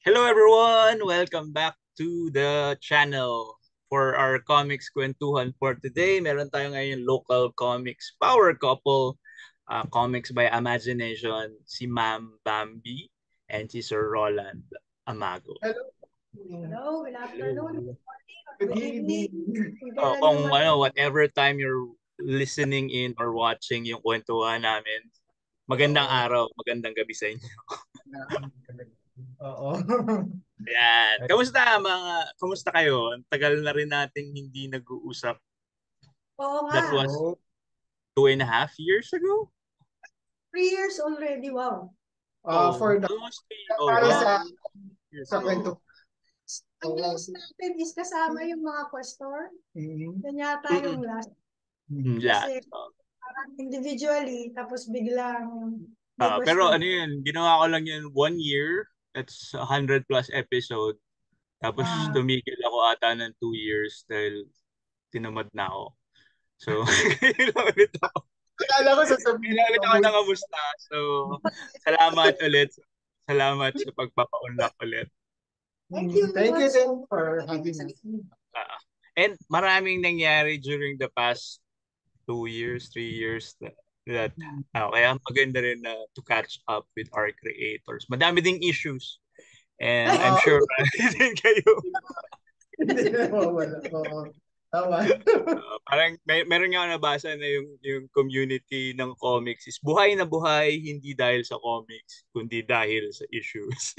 Hello everyone! Welcome back to the channel. For our comics kwentuhan for today, meron tayo ngayon local comics power couple, comics by Imagination, si Ma'am Bambi and si Sir Roland Amago. Hello. Hello, good afternoon, Hello. good evening. Kung kailan Kung nyo man. whatever time you're listening in or watching yung kwentuhan namin, magandang araw, magandang gabi sa inyo. Oo. Yan. Kamusta kayo? Ang tagal na rin nating hindi nag-uusap. Oo nga, That was Oo. 2.5 years ago? 3 years already, wow. For the Almost three. para Wow. sa Years sa ago. kwento. Ang last natin is kasama yung mga questor. Mhm. Yan yata yung last. Lahat. Kasi parang individually, tapos biglang may Pero question. ano yun, ginawa ko lang yun 1 year. That's 100 plus episode. Tapos tumigil ako ata ng 2 years dahil tinamad na ako. So, yun lang ulit ako. Akala ko sasabihin Kailan ulit ako nakamusta. So, salamat ulit. Salamat sa pagpapaunlak ulit. Thank you. Thank you din for having us. And maraming nangyari during the past 2 years, 3 years that kaya maganda rin na to catch up with our creators. Madami ding issues. And I'm sure din kayo. Hindi na mawala. Oo. Tama. Parang meron nga ako nabasa na yung community ng comics is buhay na buhay hindi dahil sa comics kundi dahil sa issues.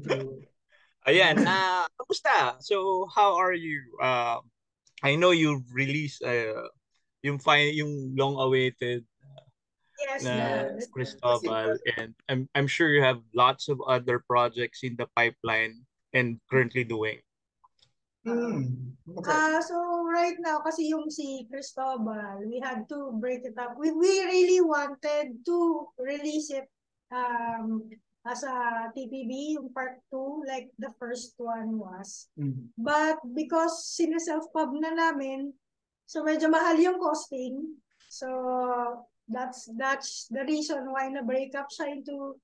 True. Ayan, kamusta? So, how are you? I know you released yung long-awaited Yes, na yes. Cristobal, and I'm sure you have lots of other projects in the pipeline and currently doing. Okay. So right now, kasi yung si Cristobal, we had to break it up. We really wanted to release it as a TPB, yung part 2, like the first one was. But because sinaself-pub na namin, so medyo mahal yung costing. So that's the reason why na-break up siya into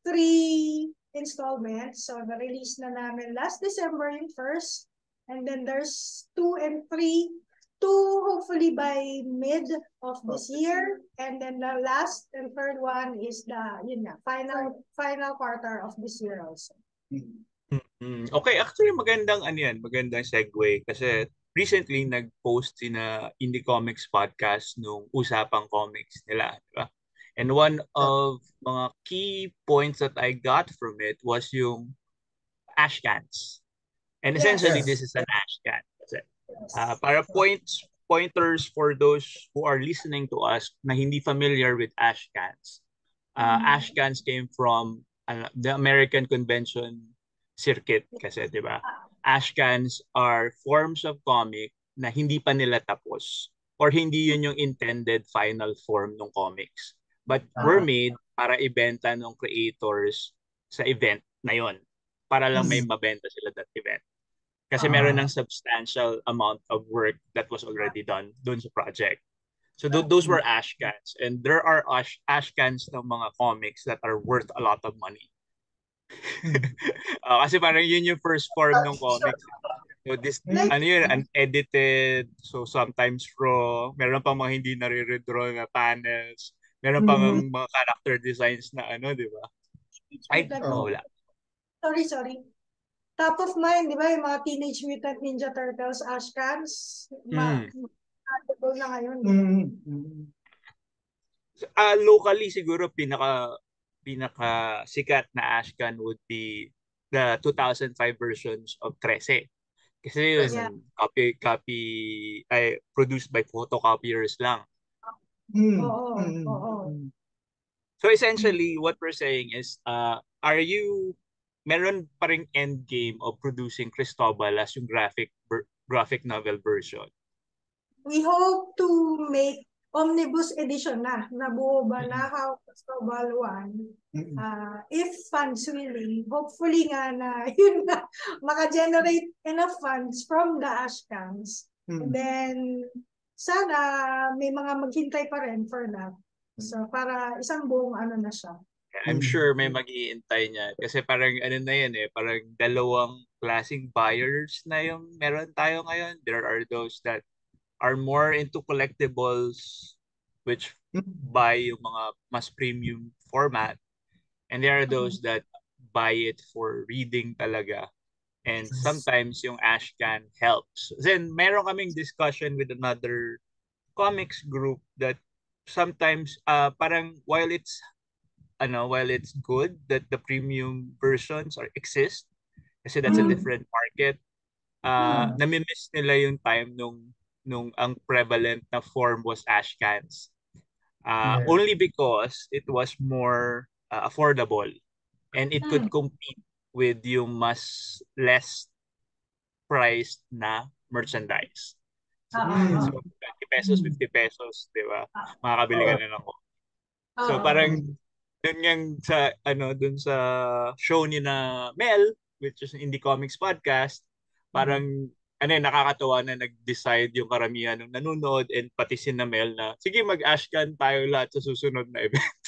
3 installments. So na-release na namin last December yung first. And then there's 2 and 3, 2 hopefully by mid of this year, and then the last and third one is the final quarter of this year also. Okay, actually magandang segue kasi recently nag-post sina Indie Comics Podcast nung Usapang Comics nila, di ba? And one of mga key points that I got from it was yung ashcans. And essentially, this is an ashcan. Para pointers for those who are listening to us na hindi familiar with ashcans. Ashcans came from the American Convention circuit kasi, di ba? Ashcans are forms of comic na hindi pa nila tapos or hindi yun yung intended final form ng comics. But were made para ibenta ng creators sa event na yon para lang may mabenta sila that event. Kasi meron ng substantial amount of work that was already done dun sa project. So those were ashcans. And there are ashcans ng mga comics that are worth a lot of money. Kasi parang yun yung first form ng comics. So this, unedited, so sometimes raw, meron pang mga hindi nare-redraw na panels, meron pang mga character designs na di ba? Ay, wala. Sorry. Top of mind, di ba, yung mga Teenage Mutant Ninja Turtles, ashcans, na ngayon. Locally, siguro pinaka sikat na ashcan would be the 2005 versions of 13. Kasi yun, produced by photocopiers lang. So essentially, what we're saying is, meron pa ring end game of producing Cristobal as yung graphic novel version? We hope to make omnibus edition nabuo ba na how Cristobal 1. If funds willing, hopefully nga na yun na maka-generate enough funds from the ashcans. And then sana may mga maghintay pa rin for that. So para isang buong na siya. I'm sure may mag-iintay niya. Kasi parang ano na yan eh, parang dalawang klaseng buyers na yung meron tayo ngayon. There are those that are more into collectibles, which buy yung mga mas premium format. And there are those that buy it for reading talaga. And sometimes yung Ashcan helps. Then meron kaming discussion with another comics group that sometimes parang while it's good that the premium versions are exist kasi that's a different market, nami-miss nila yung time nung ang prevalent na form was Ashcans. Yeah. Only because it was more affordable and it could compete with yung mas less priced na merchandise. So, Oo. so 20 pesos, 50 pesos, di ba? Makakabili ka Oo. na ng So Oo. parang dun yung dun sa show ni na Mel, which is Indie Comics Podcast, parang nakakatawa na nag-decide yung karamihan ng nanonood and pati si na Mel na, sige mag-ashcan tayo lahat sa susunod na event.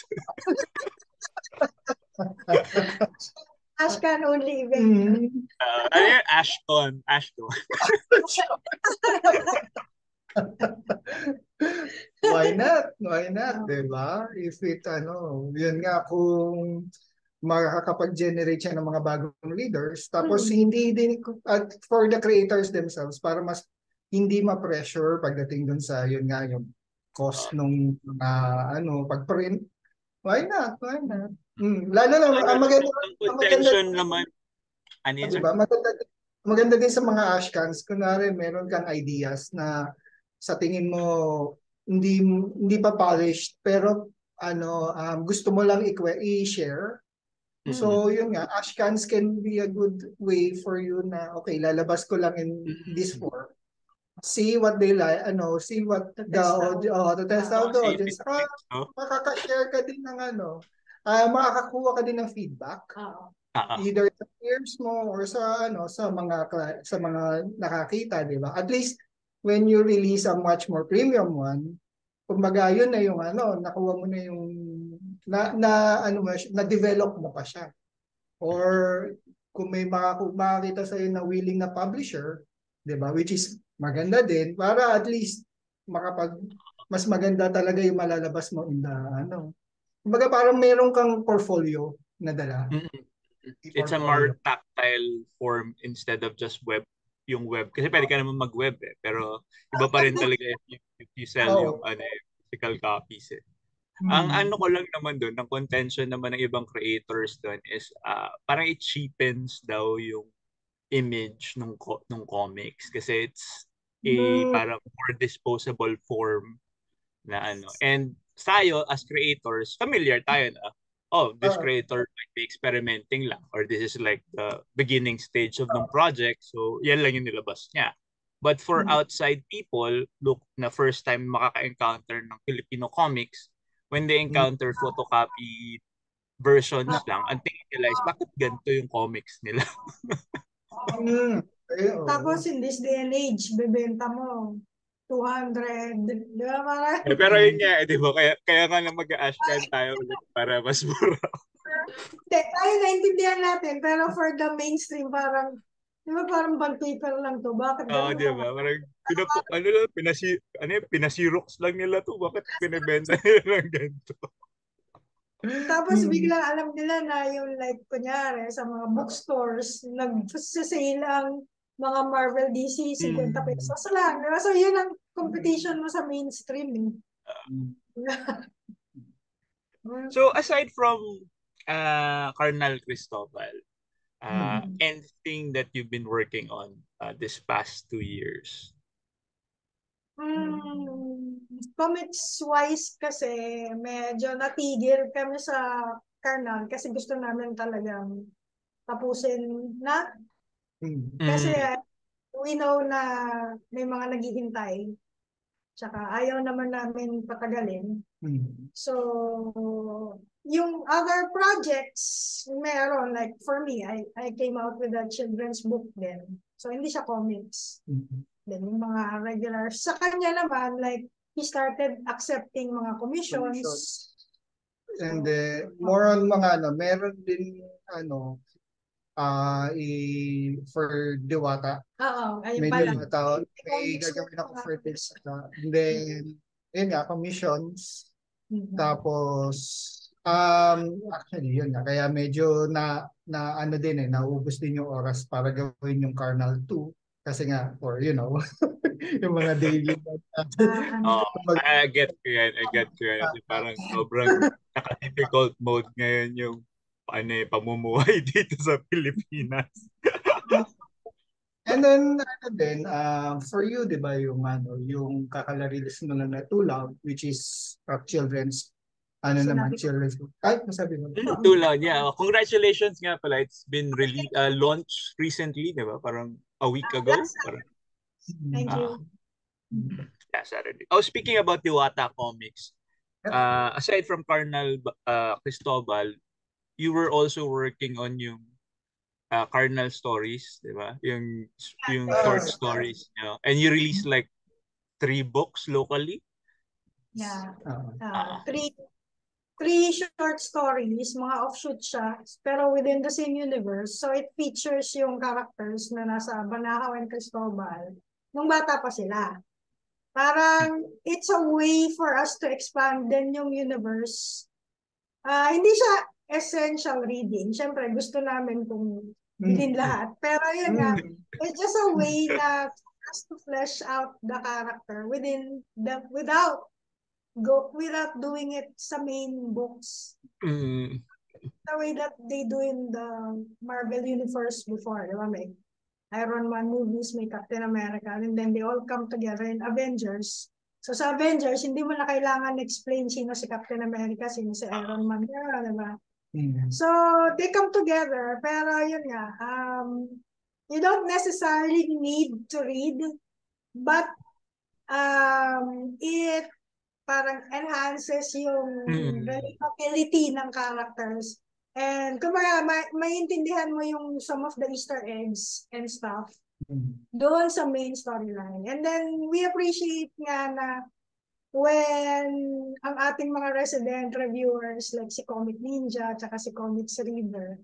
Ashcan only event. Ano yun? Ashton. Why not? Why not, diba? If it, yun nga, kung makakapag-generate siya ng mga bagong readers, tapos hindi din, at for the creators themselves, para mas hindi ma-pressure pagdating dun sa, yun nga, yung cost nung, pag-print. Why not? Why not? Lalo na, Ang maganda, contention naman, ano yun, sir? diba? Maganda din sa mga ashcans, kunwari meron kang ideas na sa tingin mo hindi pa polished pero gusto mo lang i-share. So yun nga, ashcans can be a good way for you na okay, lalabas ko lang in this form. See what they like, see what the test out the audience. Makaka-share ka din ng makakakuha ka din ng feedback. Either sa peers mo or sa mga nakakita, di ba? At least when you release a much more premium one, kumbaga yun na yung nakuha mo na yung na-develop mo pa siya. Or kung may makakita sa na willing na publisher, di ba? Which is maganda din para at least mas maganda talaga yung malalabas mo in the kumbaga parang meron kang portfolio na dala. It's a more tactile form instead of just yung web. Kasi pwede ka naman mag-web eh. Pero iba pa rin talaga if you sell yung physical copies eh. Ang ko lang naman doon, ang contention naman ng ibang creators doon is parang it cheapens daw yung image nung comics. Kasi it's a parang more disposable form na And tayo as creators, familiar tayo na this creator might be experimenting lang or this is like the beginning stage of the project. So, yan lang yung nilabas niya. But for outside people, look na first time makaka-encounter ng Filipino comics, when they encounter photocopy versions lang, ang tingin nila is, bakit ganito yung comics nila? Tapos in this day and age, bebenta mo 200. Di ba parang? Pero yun nga, di ba? Kaya nga na mag-ashcan tayo ulit para mas mura. Tayo naintindihan natin, pero for the mainstream, parang, di ba parang bag paper lang to? Bakit Oo, di ba? Parang, pinasirox lang nila to. Bakit pinibenta nila ng ganito? Tapos biglang alam nila na yung like, kunyari, sa mga bookstores, nag-sale ang mga Marvel DC 50 pesos lang. Diba? So yun ang competition mo sa mainstream. So aside from Carnal Cristobal, anything that you've been working on this past 2 years? Comics-wise kasi, medyo natigil kami sa Carnal kasi gusto namin talagang tapusin na. Kasi we know na may mga naghihintay. Tsaka ayaw naman namin patagalin. So, yung other projects, meron. Like for me, I came out with a children's book din. So, hindi siya comics. Then, yung mga regular. Sa kanya naman, like, he started accepting mga commissions. And then, more on mga meron din for Diwata. Oo, ayun May pala. Diwata, may gagawin ako for this. And then, yun nga, commissions. Tapos, actually, yun nga. Kaya medyo na din naubos din yung oras para gawin yung Carnal 2. Kasi nga, yung mga daily. Oh, I get ko yan. I get ko yan. Kasi parang sobrang naka-difficult mode ngayon yung pamumuhay dito sa Pilipinas. And then, din, for you, di ba, yung kakala-release mo na Too Loud, which is children's, children's. Ay, masabi mo. Too Loud, yeah. Congratulations nga pala. It's been launched recently, di ba? Parang a week ago. Parang, Thank you. yeah, Saturday. Oh, speaking about Diwata Comics, aside from Carnal Cristobal, you were also working on yung Cardinal Stories, di ba? Yung short stories, and you released like 3 books locally. Yeah. Three short stories, mga offshoot siya, pero within the same universe. So it features yung characters na nasa Banahaw and Cristobal nung bata pa sila. Parang it's a way for us to expand din yung universe. Hindi siya essential reading. Siyempre, gusto namin kung bilhin lahat. Pero yun nga, it's just a way na us to flesh out the character without doing it sa main books. The way that they do in the Marvel Universe before. Di ba? May Iron Man movies, may Captain America, and then they all come together in Avengers. So sa Avengers, hindi mo na kailangan explain sino si Captain America, sino si Iron Man, diba? So they come together, pero yun nga, you don't necessarily need to read, but it parang enhances yung relatability ng characters. And kumbaga, maintindihan mo yung some of the Easter eggs and stuff doon sa main storyline. And then, we appreciate nga na when ang ating mga resident reviewers like si Comic Ninja at si Comics Reader,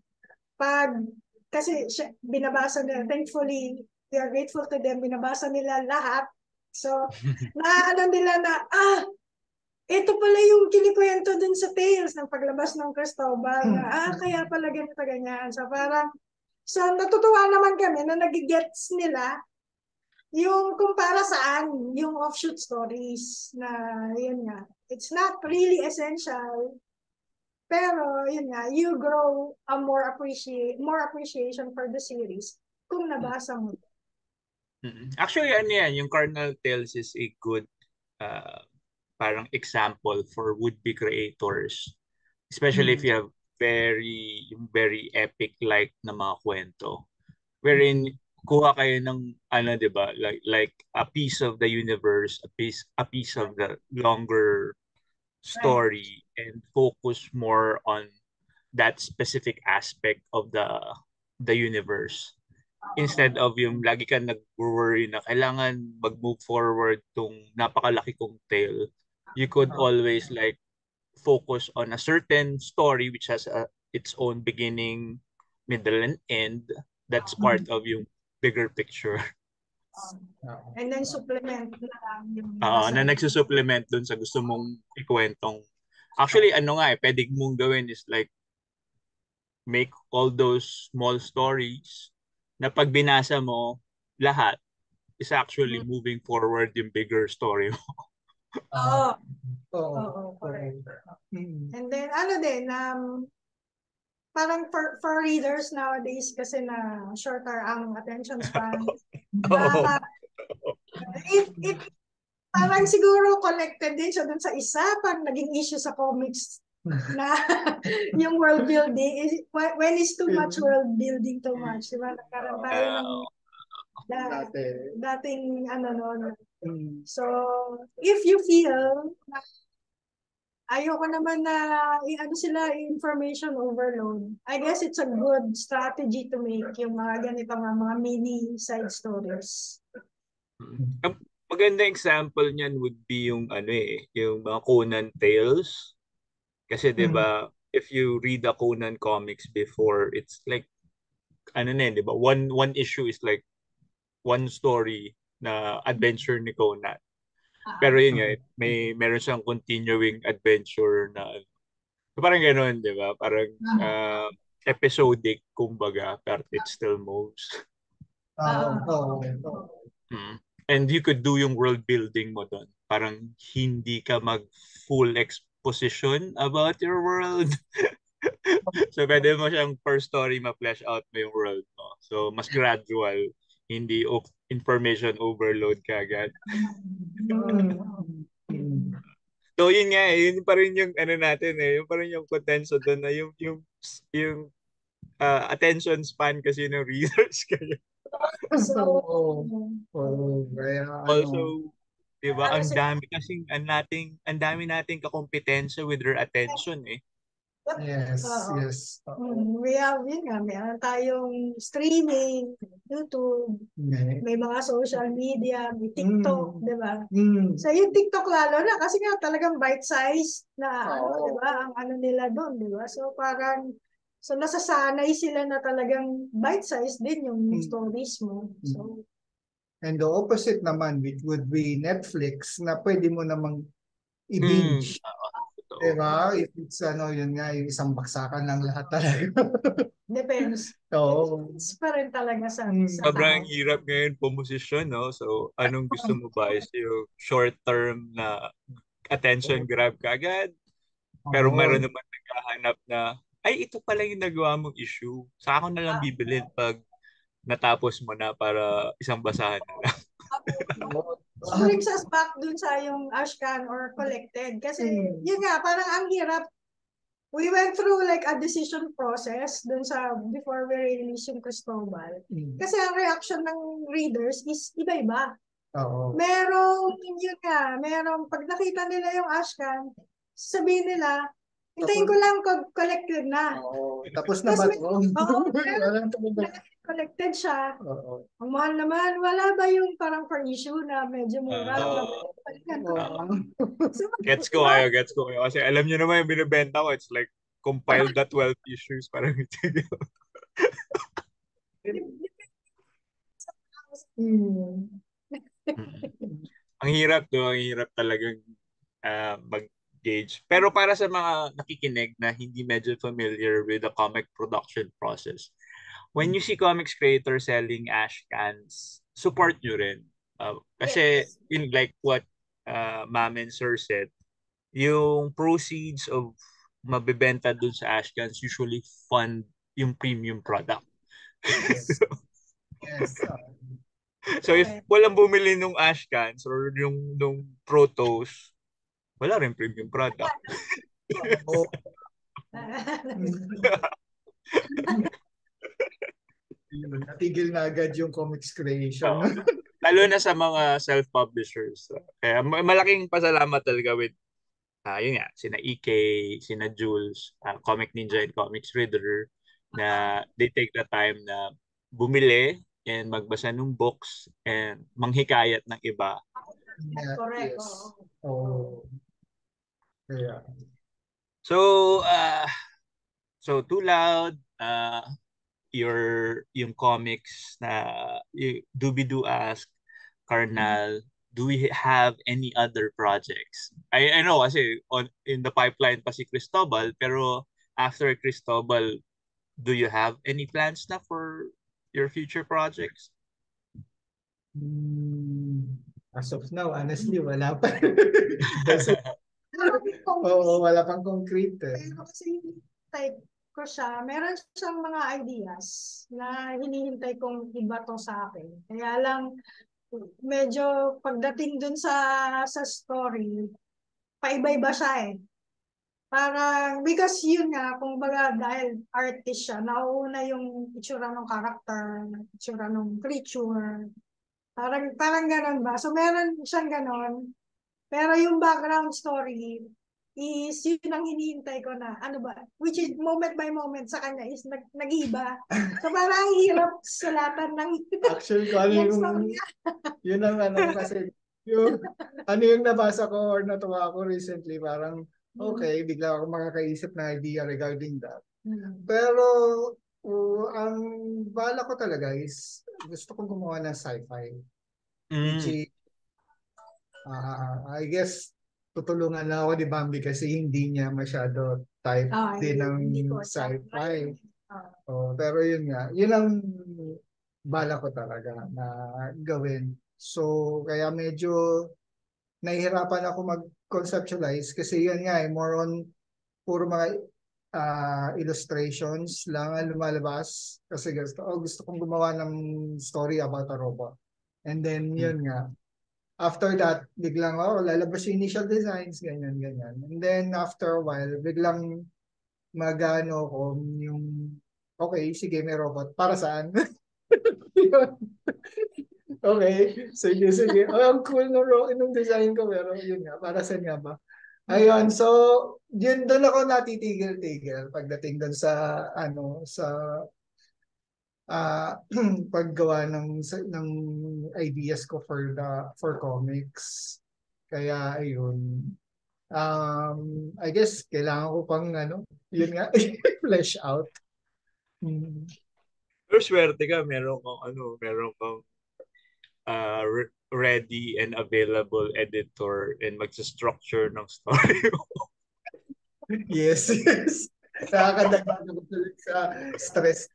kasi binabasa nila, thankfully, we are grateful to them, binabasa nila lahat. So, naaano nila na, ito pala yung kinikwento dun sa Tales ng paglabas ng Cristobal. Kaya pala ganito ganyan. So parang, natutuwa naman kami na nagigets nila yung kung para saan yung offshoot stories na yun nga. It's not really essential. Pero yun nga, you grow a more appreciation for the series kung nabasa mo. Actually, yung Cardinal Tales is a good parang example for would-be creators. Especially if you have very epic like na mga kwento. Wherein kuha kayo ng di ba, like a piece of the universe, a piece of the longer story, and focus more on that specific aspect of the universe. Instead of yung lagi ka nag-worry na kailangan mag-move forward tong napakalaki kong tale, you could always like focus on a certain story which has its own beginning, middle, and end. That's part of yung bigger picture. And then supplement na lang yung na nagsusupplement dun sa gusto mong ikwentong. Actually, pwede mong gawin is like make all those small stories na pag binasa mo lahat is actually moving forward yung bigger story mo. Correct. And then, parang for readers nowadays kasi na shorter ang attention span. Parang siguro connected din siya dun sa isa pag naging issue sa comics na yung world building when it's too much world building too much, diba? Nagkaroon tayo ng dating So, if you feel ayoko naman na information overload, I guess it's a good strategy to make yung mga ganito mga mini side stories. Ang maganda example niyan would be yung yung mga Conan Tales. Kasi 'di ba, if you read the Conan comics before, it's like ano na 'di ba? One issue is like one story na adventure ni Conan. Pero yun nga, meron siyang continuing adventure na parang gano'n, 'di ba? Parang uh, episodic kumbaga, but it still moves. Mm. And you could do yung world building mo doon. Parang hindi ka mag full exposition about your world. So pwede mo siyang per story ma-flesh out mo yung world mo. So mas gradual, hindi information overload ka agad. So yun nga yun pa rin yung ano natin yun pa rin yung potential doon na yung attention span kasi ng readers kayo. Also, 'di ba, ang dami kasing ang dami nating kakompetensya with their attention eh. Yes. We have, yun nga, meron tayong streaming, YouTube, may mga social media, may TikTok, di ba? So yung TikTok lalo na, kasi nga talagang bite-size na, di ba, ang ano nila doon, di ba? So parang, so nasasanay sila na talagang bite-size din yung stories mo. So, and the opposite naman, which would be Netflix, na pwede mo namang i-binge. Diba? If it's yun nga, yung isang baksakan lang lahat talaga. Depends. Oo. It's pa rin talaga sa sobrang hirap ngayon pumosisyon, no? So, anong gusto mo ba? Is yung short-term na attention grab ka agad? Pero meron naman naghahanap na, ay, ito pala yung nagawa mong issue. Sa ako na lang bibilin pag natapos mo na para isang basahan na lang. So, brings us back dun sa yung Ashcan or collected. Kasi, yun nga, parang ang hirap. We went through like a decision process dun sa before we release yung Cristobal. Kasi ang reaction ng readers is iba-iba. Merong, yun nga, pag nakita nila yung Ashcan, sabihin nila, hintayin ko lang collected na. Tapos na ba ito? Collected siya. Ang mahal naman, wala ba yung parang per issue na medyo mura? Gets ko kayo. Kasi alam niyo naman yung binibenta ko, it's like compiled the 12 issues. Parang ang hirap talagang mag-gauge. Pero para sa mga nakikinig na hindi medyo familiar with the comic production process, when you see comics creators selling ash cans, support nyo rin. Kasi, in like what Ma'am and Sir said, yung proceeds of mabibenta dun sa ash cans usually fund yung premium product. So if walang bumili nung ash cans or nung protos, wala rin premium product. Natigil na agad yung comics creation. Lalo na sa mga self-publishers. Kaya malaking pasalamat talaga with yun nga, sina EK, sina Jules, Comic Ninja and Comics Reader, na they take the time na bumili and magbasa ng books and manghikayat ng iba. Correct. Yeah. So Too Loud, yung comics na Doobie-Doo ask, Carnal, do we have any other projects? I know kasi in the pipeline pa si Cristobal, pero after Cristobal, do you have any plans na for your future projects? As of now, honestly, wala pa. Wala pang concrete. Pero kasi type ko siya, meron siyang mga ideas na hinihintay kong ibato sa akin. Kaya lang, medyo pagdating dun sa story, paiba-iba siya eh. Parang, because yun nga, kung baga dahil artist siya, nauuna yung itsura ng character, itsura ng creature. Parang ganon ba? So meron siyang ganon. Pero yung background story is yun ang hinihintay ko na, ano ba, which is moment by moment sa kanya is nag-iba. So parang hirap sulatan ng actually, yun ang kasi yung, ano yung nabasa ko or natuwa ako recently, parang, okay, bigla ako makakaisip na idea regarding that. Pero, ang bala ko talaga is, gusto kong gumawa ng sci-fi. Which Mm. is, I guess, tutulungan na ako ni Bambi kasi hindi niya masyado type din ng hindi ko sci-fi. Pero yun nga, yun ang bala ko talaga na gawin. So, kaya medyo nahihirapan ako mag-conceptualize kasi yun nga, more on puro mga illustrations lang ang lumalabas kasi gusto kong gumawa ng story about a robot. And then yun nga, after that, biglang, lalabas yung initial designs, ganyan, ganyan. And then after a while, biglang magano ko yung, okay, sige, may robot. Para saan? Okay, sige, sige. Ang cool nung design ko, pero yun nga, para saan nga ba? Ayun, so, yun doon ako natitigil-tigil pagdating doon sa, sa ah paggawa ng ideas ko for comics. Kaya ayun. I guess kailangan ko pang yun nga flesh out. Pero swerte ka, meron kang ready and available editor and magsa-structure ng story mo. Yes, yes. Nakakadagdag ako tuloy sa stress.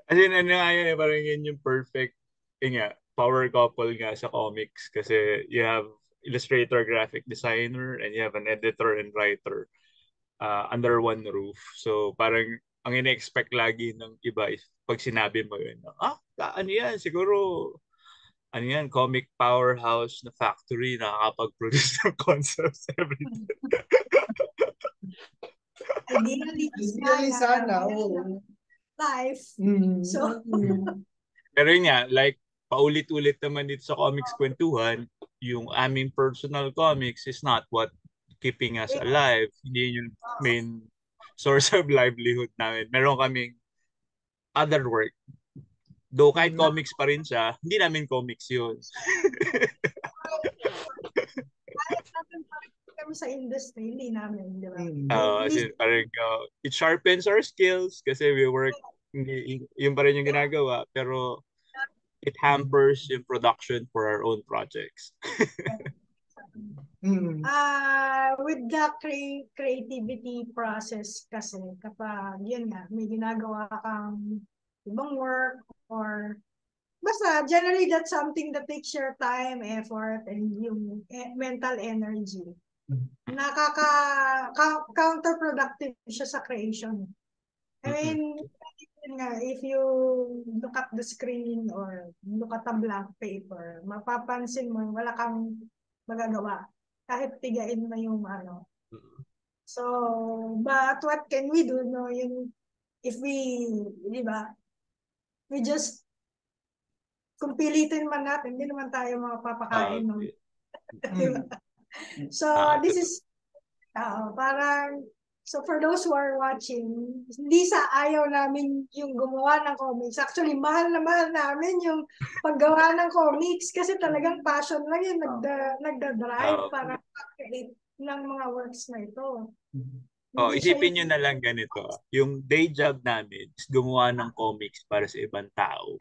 As in, ano nga yun, parang yun yung perfect, yun nga, power couple nga sa comics kasi you have illustrator, graphic designer, and you have an editor and writer under one roof. So parang ang ina-expect lagi ng iba is pag sinabi mo yun, ano yan, siguro, ano yan, comic powerhouse na factory, nakakapag-produce ng concepts everything. Ideally sana, life. So, pero yun nga, like, paulit-ulit naman dito sa comics kwentuhan, yung aming personal comics is not what keeping us alive. Hindi yung main source of livelihood namin. Meron kaming other work. Though kahit comics pa rin siya, hindi namin comics yun. kami sa industry, hindi namin, di ba? Parang it sharpens our skills kasi we work, yun pa rin yung ginagawa, pero it hampers yung production for our own projects. With the creativity process kasi, kapag yun nga, may ginagawa kang ibang work or basta generally that's something that takes your time, effort, and yung mental energy. Counterproductive siya sa creation. I mean, if you look at the screen or look at a blank paper, mapapansin mo wala kang magagawa kahit tigain mo yung ano. So, but what can we do? No, if we, di ba, we just, kung pilitin man natin, hindi naman tayo mapapakain. No? So, this is, parang, so for those who are watching, hindi sa ayaw namin yung gumawa ng comics. Actually, mahal na mahal namin yung paggawa ng comics kasi talagang passion lang yun, nagda-drive para create ng mga works na ito. Isipin nyo na lang ganito. Yung day job namin is gumawa ng comics para sa ibang tao.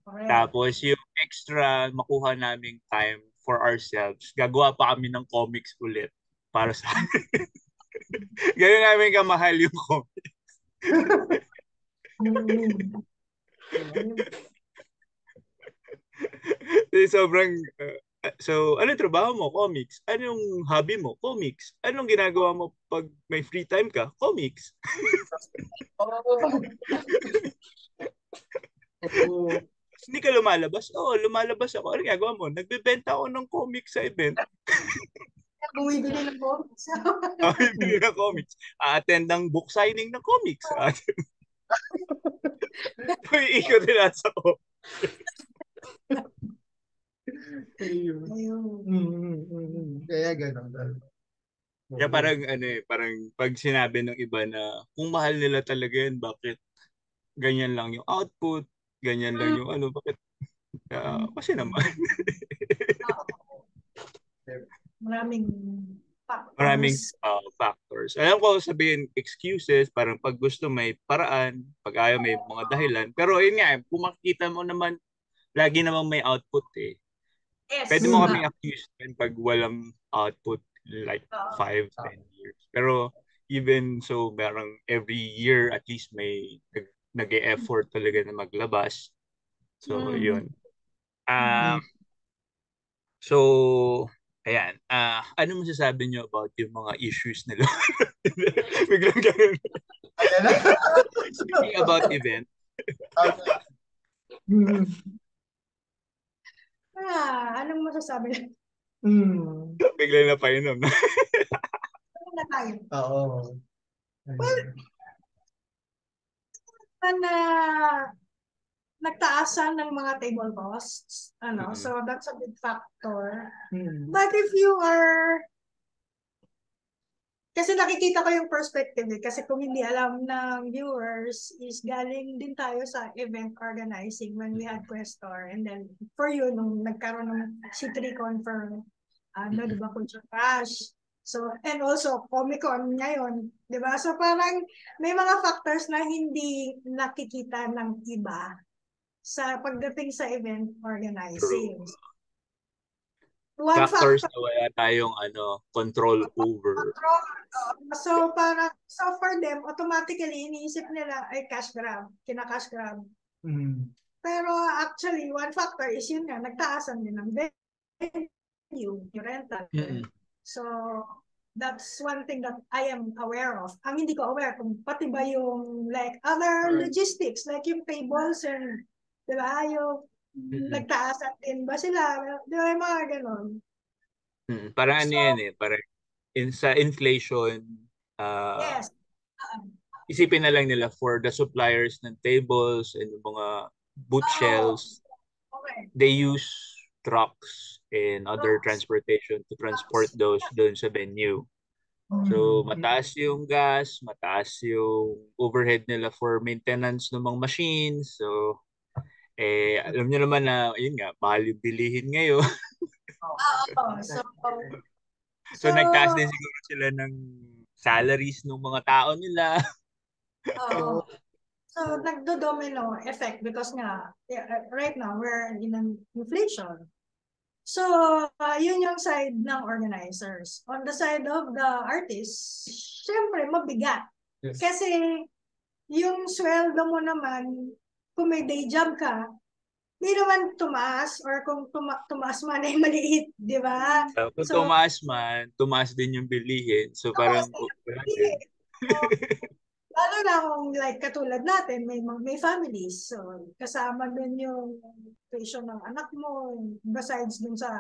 Correct. Tapos yung extra makuha naming time for ourselves, gagawa pa kami ng comics ulit para sa amin. Ganyan namin kamahal yung comics. Sobrang so, anong trabaho mo? Comics. Anong hobby mo? Comics. Anong ginagawa mo pag may free time ka? Comics. Hindi ka lumalabas? Oo, lumalabas ako. Ano ginagawa mo? Nagbebenta ako ng comics sa event. Bumibili ng comics. Bumibili ng comics. Attend ng book signing ng comics. Ikot nila sa comics. Kaya gano'n. Kaya parang pag sinabi ng iba na kung mahal nila talaga yan, bakit ganyan lang yung output, ganyan lang yung ano, bakit? Kasi naman. Maraming Maraming factors. factors. Alam ko sabihin excuses, parang pag gusto may paraan, pag ayaw may mga dahilan. Pero yun nga, kung makikita mo naman, lagi namang may output eh. Pwede Yes. mo kami accuse din pag walang output like 5-10 years. Pero even so, merong every year at least may nag-e-effort talaga na maglabas. So, yun. Um, so, ayan. Ano masasabi nyo about yung mga issues nila? Biglang ganun. Speaking about event. Anong masasabi na? Biglang napainom na. Ano na tayo? Oo. Well, na nagtaasan ng mga table costs, so that's a big factor. But if you are, kasi nakikita ko yung perspective kasi kung hindi alam ng viewers, is galing din tayo sa event organizing when we had Questor, and then for you, nung nagkaroon ng C3 Confirm, di ba, Culture Crash, so, and also Comic-Con ngayon, di ba? So parang may mga factors na hindi nakikita ng iba sa pagdating sa event organizing. True. One Factors factor, na wala tayong control over. so for them, automatically iniisip nila ay cash grab, kina-cash grab. Pero actually, one factor is yun nga, nagtaasan din ng venue, yung rental. So, that's one thing that I am aware of. Ang hindi ko aware kung pati ba yung like other logistics, like yung tables and, di ba, yung nagtaasan din ba sila? Di ba, yung mga ganon. Parang ano yan eh, parang sa inflation, Yes. isipin na lang nila for the suppliers ng tables and yung mga boot shelves, they use trucks and other transportation to transport those doon sa venue. So, mataas yung gas, mataas yung overhead nila for maintenance ng mga machines. So, alam niyo naman na, yun nga, mahal yung bilihin ngayon. So, nagtaas din siguro sila ng salaries ng mga tao nila. So, nagdo-domino effect because nga, right now, we're in an inflation. So, yun yung side ng organizers. On the side of the artists, syempre, mabigat. Yes. Kasi, yung sweldo mo naman, kung may day job ka, di naman tumaas, or kung tumaas man ay maliit, di ba? Kung tumaas man, tumaas din yung bilihin. So, parang, lalo na kung like katulad natin, may families. So, kasama dun yung tuition ng anak mo, besides dun sa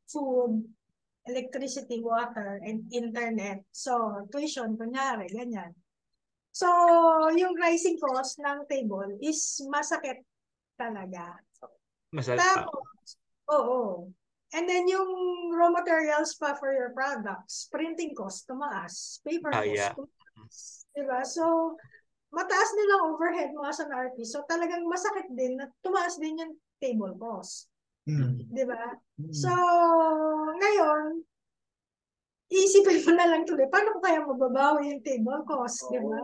food, electricity, water, and internet. So, tuition, kunyari, ganyan. So, yung rising cost ng table is masakit talaga. Tapos, oo. And then yung raw materials pa for your products, printing cost, tumaas. Paper cost, tumaas. Diba? So, mataas nilang overhead mo as an artist. So, talagang masakit din na tumaas din yung table cost. Diba? So, ngayon, iisipin mo na lang tuloy, paano ko kaya mababawi yung table cost? Diba?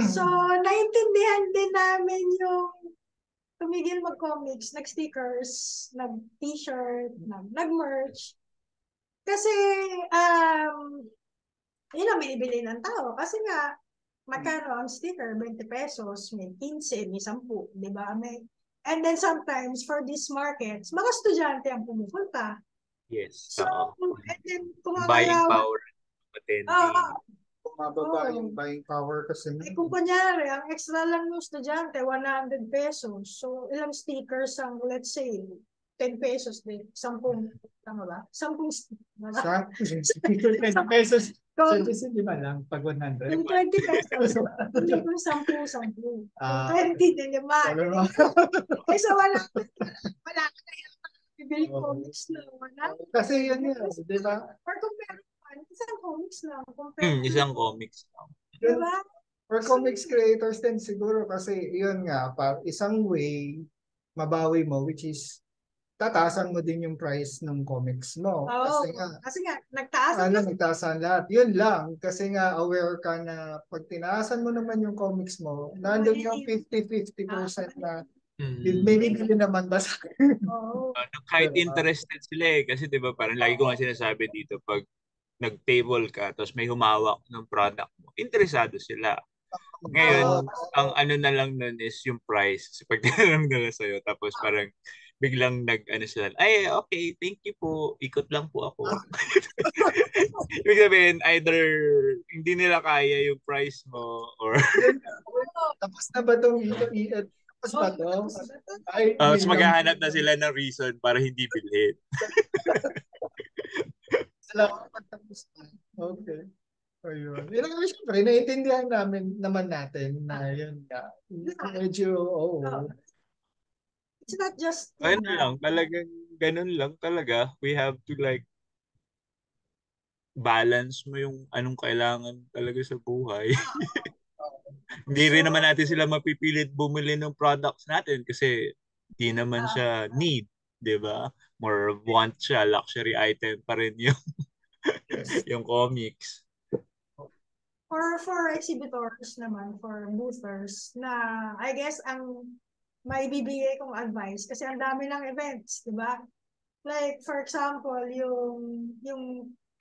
So, naintindihan din namin yung tumigil mag-comics, nag-stickers, nag-t-shirt, nag-merch. Kasi, yun ang binibili ng tao. Kasi nga, magkano ang sticker? 20 pesos, may 15, may 10, di ba? And then sometimes, for these markets, mga estudyante ang pumupunta. Yes. So, and then, kung buying power attending. Bumababa yung buying power kasi. Kung kunyari, ang extra lang ng estudyante, 100 pesos. So, ilang stickers ang, let's say, 10 pesos din. 10, tama ba? 10 stickers, 10 pesos. So, di ba lang, pag 100? Yung 20 pesos, hindi ko 10. 20 din, lima. So, wala ka na yung bibili comics na. Kasi yun yun, di ba? Or kung meron isang comics lang. Isang comics lang. Diba? For comics creators din siguro kasi yun nga, isang way mabawi mo which is tatasan mo din yung price ng comics mo. Oo, kasi nga, nagtaas ang Nagtaasan lahat. Yun lang. Kasi nga aware ka na pag tinaasan mo naman yung comics mo, nandun yung 50-50% na may bibili naman ba sa akin? Oo. Kahit interested sila kasi 'di ba parang lagi ko nga sinasabi dito pag nag-table ka tapos may humawak ng product mo, interesado sila. Ngayon, ang ano na lang nun is yung price. So, pag tinanong nila sa'yo, tapos parang biglang ano sila, ay, okay, thank you po. Ikot lang po ako. Ibig sabihin, either hindi nila kaya yung price mo or Tapos na ba itong tapos ba ito? Ay, so maghahanap na sila ng reason para hindi bilhin. Salamat tapos na. Okay. Ayun. Yun naman syempre, naiintindihan naman natin na yun nga. Medyo, It's not just, Ayun lang, talagang ganun lang talaga. We have to like balance mo yung anong kailangan talaga sa buhay. Hindi rin naman natin sila mapipilit bumili ng products natin kasi hindi naman siya need, 'di ba? More of want siya, luxury item pa rin yung yung comics. for exhibitors naman, for boothers, na I guess ang maibibigay kong advice, kasi ang dami ng events, di ba? Like, for example, yung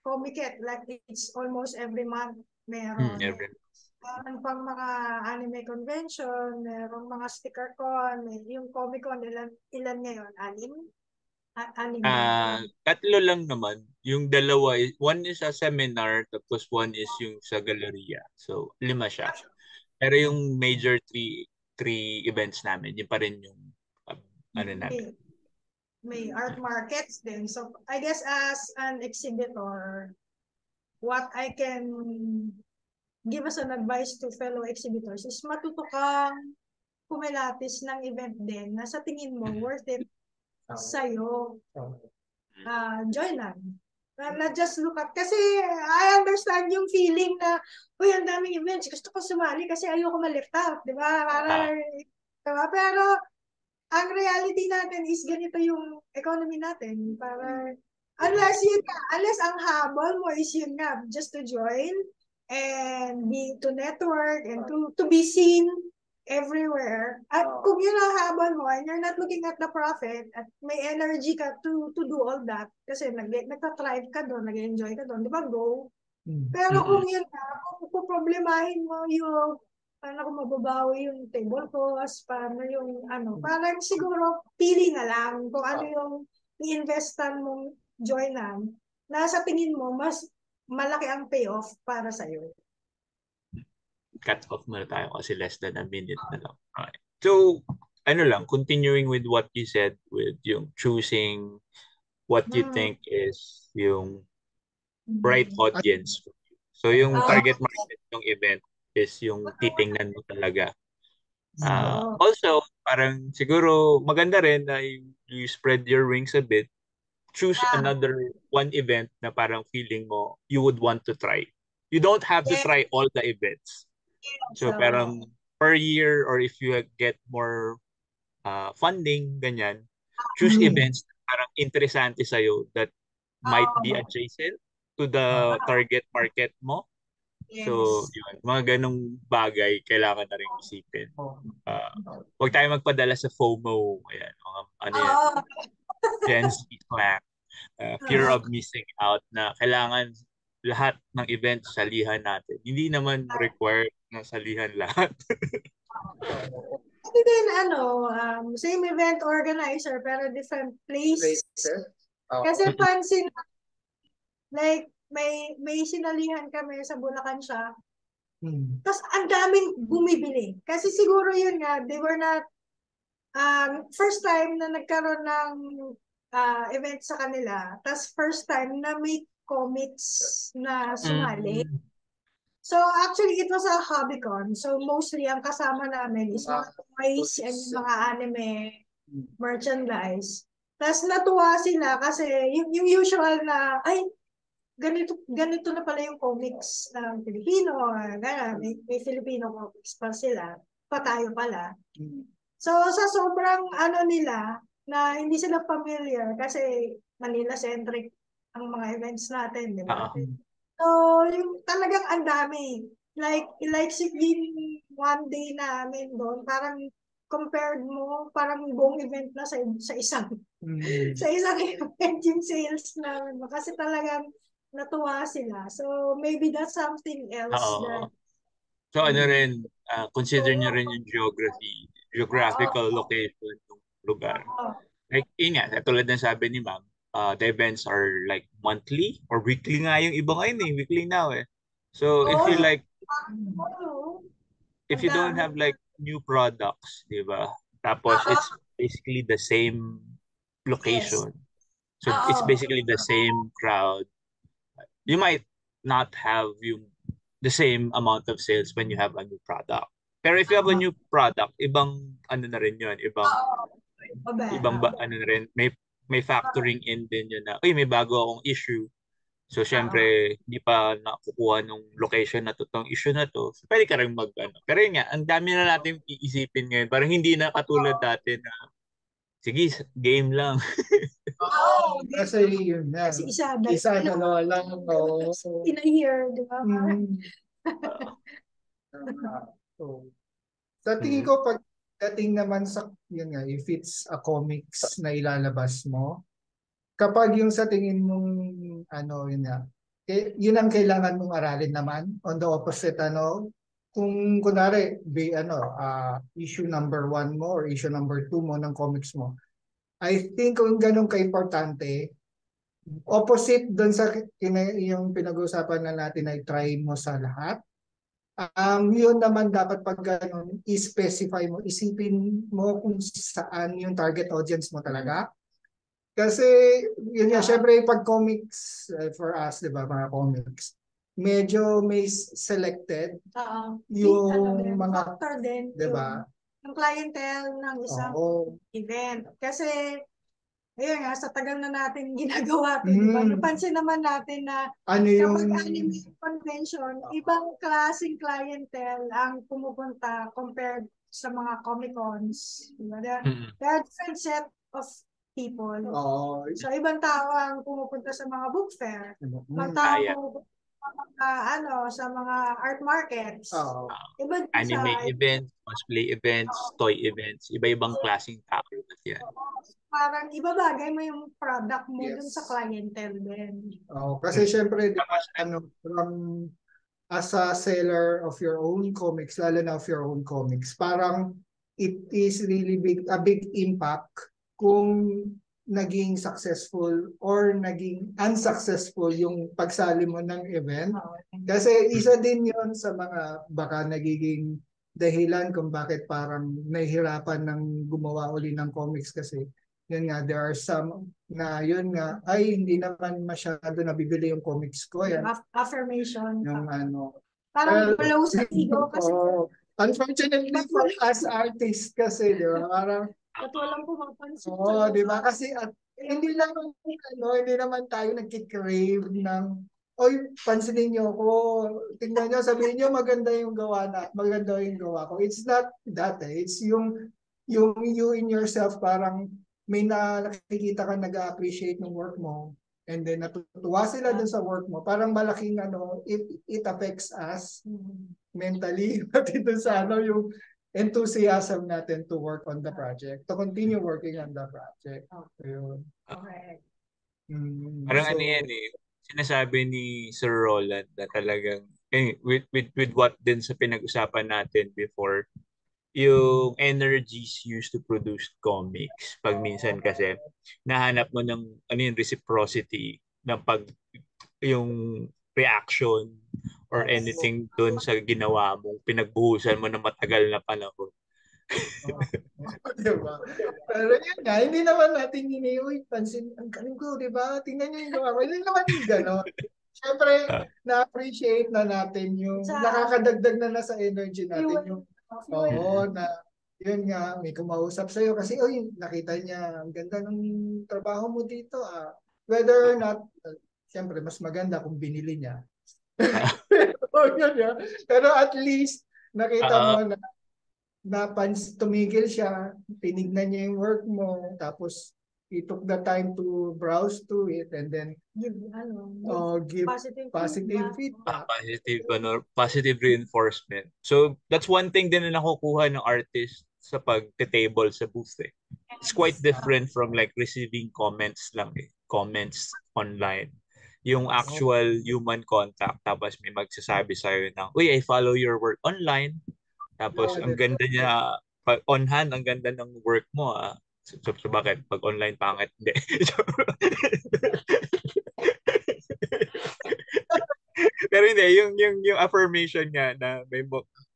Comiket, like it's almost every month meron. Every Meron pang mga anime convention, meron mga sticker con, yung Comic Con, ilan ngayon? Anime. Tatlo lang naman. Yung dalawa, one is a seminar, tapos one is yung sa galleria. So, 5 siya. Pero yung major three events namin, yun pa rin yung ano namin. May art markets din. So, I guess as an exhibitor, what I can give as an advice to fellow exhibitors is matuto kang kumilatis ng event din na sa tingin mo worth it sa'yo. Join lang. Not just look at, kasi I understand yung feeling na, uy, ang daming events, gusto ko sumali kasi ayoko ma-left out, di ba? Diba? Pero, ang reality natin is ganito yung economy natin. Para, unless ang habol mo is yun nga, just to join, and to network, and to be seen everywhere. At kung yun ang habol mo, and you're not looking at the profit, at may energy ka to do all that, kasi nagka-thrive ka doon, nag-enjoy ka doon, di ba, go? Pero kung yun na, kung problemahin mo yung paano kung mababawi yung table cost, paano yung parang siguro pili na lang kung ano yung i-investan mong joinan na sa tingin mo mas malaki ang payoff para sa'yo. Cut off muna tayo kasi less than a minute na lang. Okay. So, ano lang, continuing with what you said with yung choosing what you think is yung right audience. So, yung target market ng event is yung titingnan mo talaga. Also, parang siguro maganda rin na you spread your wings a bit. Choose another one event na parang feeling mo you would want to try. You don't have to try all the events. So parang per year or if you get more funding, ganyan, choose events na parang interesante sa'yo that might be adjacent to the target market mo. So, yun, mga ganong bagay kailangan na rin isipin. Huwag tayo magpadala sa FOMO. Ayan, mga ano yan, Gen Z slang. Fear of missing out na kailangan lahat ng events salihan natin. Hindi naman required na salihan lahat. Kasi din, same event organizer pero different place. Kasi pansin, like, may sinalihan kami sa Bulacan siya. Tapos ang daming bumibili. Kasi siguro yun nga, they were not, first time na nagkaroon ng event sa kanila. Tapos first time na may comics na sumali. So actually, it was a hobbycon. So mostly, ang kasama namin is mga toys and mga anime merchandise. Tapos natuwa sila kasi yung usual na, ay, ganito na pala yung comics ng Pilipino, gano'n, may Filipino comics pa sila, pa tayo pala. So sa sobrang nila, na hindi sila familiar kasi Manila-centric ang mga events natin, di ba? So, yung talagang ang dami. Like siging one day namin doon, parang compared mo, parang buong event na sa isang sa isang event yung sales namin. Kasi talagang natuwa sila. So, maybe that's something else that So ano rin, consider nyo so, rin yung geographical location ng lugar. Like, yun nga, tulad ng sabi ni ma'am, the events are like monthly or weekly nga yung iba ngayon weekly now So if you like, if you don't have like new products, di ba? Tapos it's basically the same location. So it's basically the same crowd. You might not have the same amount of sales when you have a new product. Pero if you have a new product, ibang ano na rin yun, ano na rin, may factoring in din yun na, uy, may bago akong issue. So, syempre, hindi pa nakukuha nung location na to, tong issue na to. So, pwede ka rin Pero yun nga, ang dami na natin iisipin ngayon. Parang hindi na katulad dati na, sige, game lang. Kasi yun na. Kasi Isa na lang. In a year, di ba? So, sa tingin ko, pagdating naman sa, yun nga, if it's a comics na ilalabas mo, kapag yung sa tingin mong, yun nga, yun ang kailangan mong aralin naman. On the opposite, kung kunwari, issue number 1 mo or issue number 2 mo ng comics mo, I think kung ganun ka-importante, opposite doon sa yung pinag-uusapan na natin ay try mo sa lahat. Yun naman dapat pag ganun, i-specify mo, isipin mo kung saan yung target audience mo talaga. Kasi yun nga, syempre pag comics, for us, di ba, mga comics, medyo may selected yung mga factor din, di ba? Yung clientele ng isang event. Kasi ayun nga, sa tagal na natin ginagawa ito, di ba? Napansin naman natin na kapag anime convention, ibang klaseng clientele ang pumupunta compared sa mga Comic-Cons. Diba? There are different set of people. So, ibang tao ang pumupunta sa mga book fair. Ibang tao pumupunta sa mga art markets. Anime events, cosplay events, toy events, iba-ibang klaseng tao yan. Parang ibabagay mo yung product mo dun sa clientele din. Kasi syempre, as a seller of your own comics, lalo na of your own comics, parang it is really a big impact kung naging successful or naging unsuccessful yung pagsali mo ng event. Kasi isa din yon sa mga baka nagiging dahilan kung bakit parang nahihirapan ng gumawa uli ng comics kasi yun nga, there are some na yun nga, ay hindi naman masyado nabibili yung comics ko. Yan. Affirmation. Yung parang below sa ego kasi. Unfortunately for us artists kasi, di ba? Parang at walang pumapansin. di ba? Kasi hindi naman tayo nagkikrave ng oy, pansinin niyo ako. Tingnan niyo, sabihin niyo maganda yung gawa ko. It's not that It's yung you in yourself parang may nakikita ka nag-appreciate ng work mo and then natutuwa sila dun sa work mo. Parang malaking it affects us mentally pati dun sa yung enthusiasm natin to work on the project, to continue working on the project. Okay. Parang yan sinasabi ni Sir Roland na talagang with what din sa pinag-usapan natin before, yung energies used to produce comics. Pag minsan kasi nahanap mo ng yung reciprocity ng yung reaction or anything doon sa ginawa mong pinagbuhusan mo ng matagal na panahon. Diba? Pero yun nga, hindi naman natin pansin, ang galing ko, diba? Tingnan nyo yung gawa ko. Hindi naman yung gano'n. Siyempre, na-appreciate na natin yung nakakadagdag na sa energy natin yung na yun nga, may kumausap sa'yo kasi, nakita niya, ang ganda ng trabaho mo dito. Whether or not, siyempre mas maganda kung binili niya. Pero at least nakita Oo. mo na tumigil siya, tinignan niya yung work mo, tapos he took the time to browse through it and then give positive feedback. Positive reinforcement. So that's one thing din na nakukuha ng artist sa pag-table sa booth eh. It's quite different from like receiving comments lang eh. Comments online. Yung actual human contact, tapos may magsasabi sa'yo ng, uy, I follow your work online. Tapos ang ganda niya, pag on hand, ang ganda ng work mo ah. So bakit? Pag online pangit? Hindi. Pero hindi, yung affirmation nga na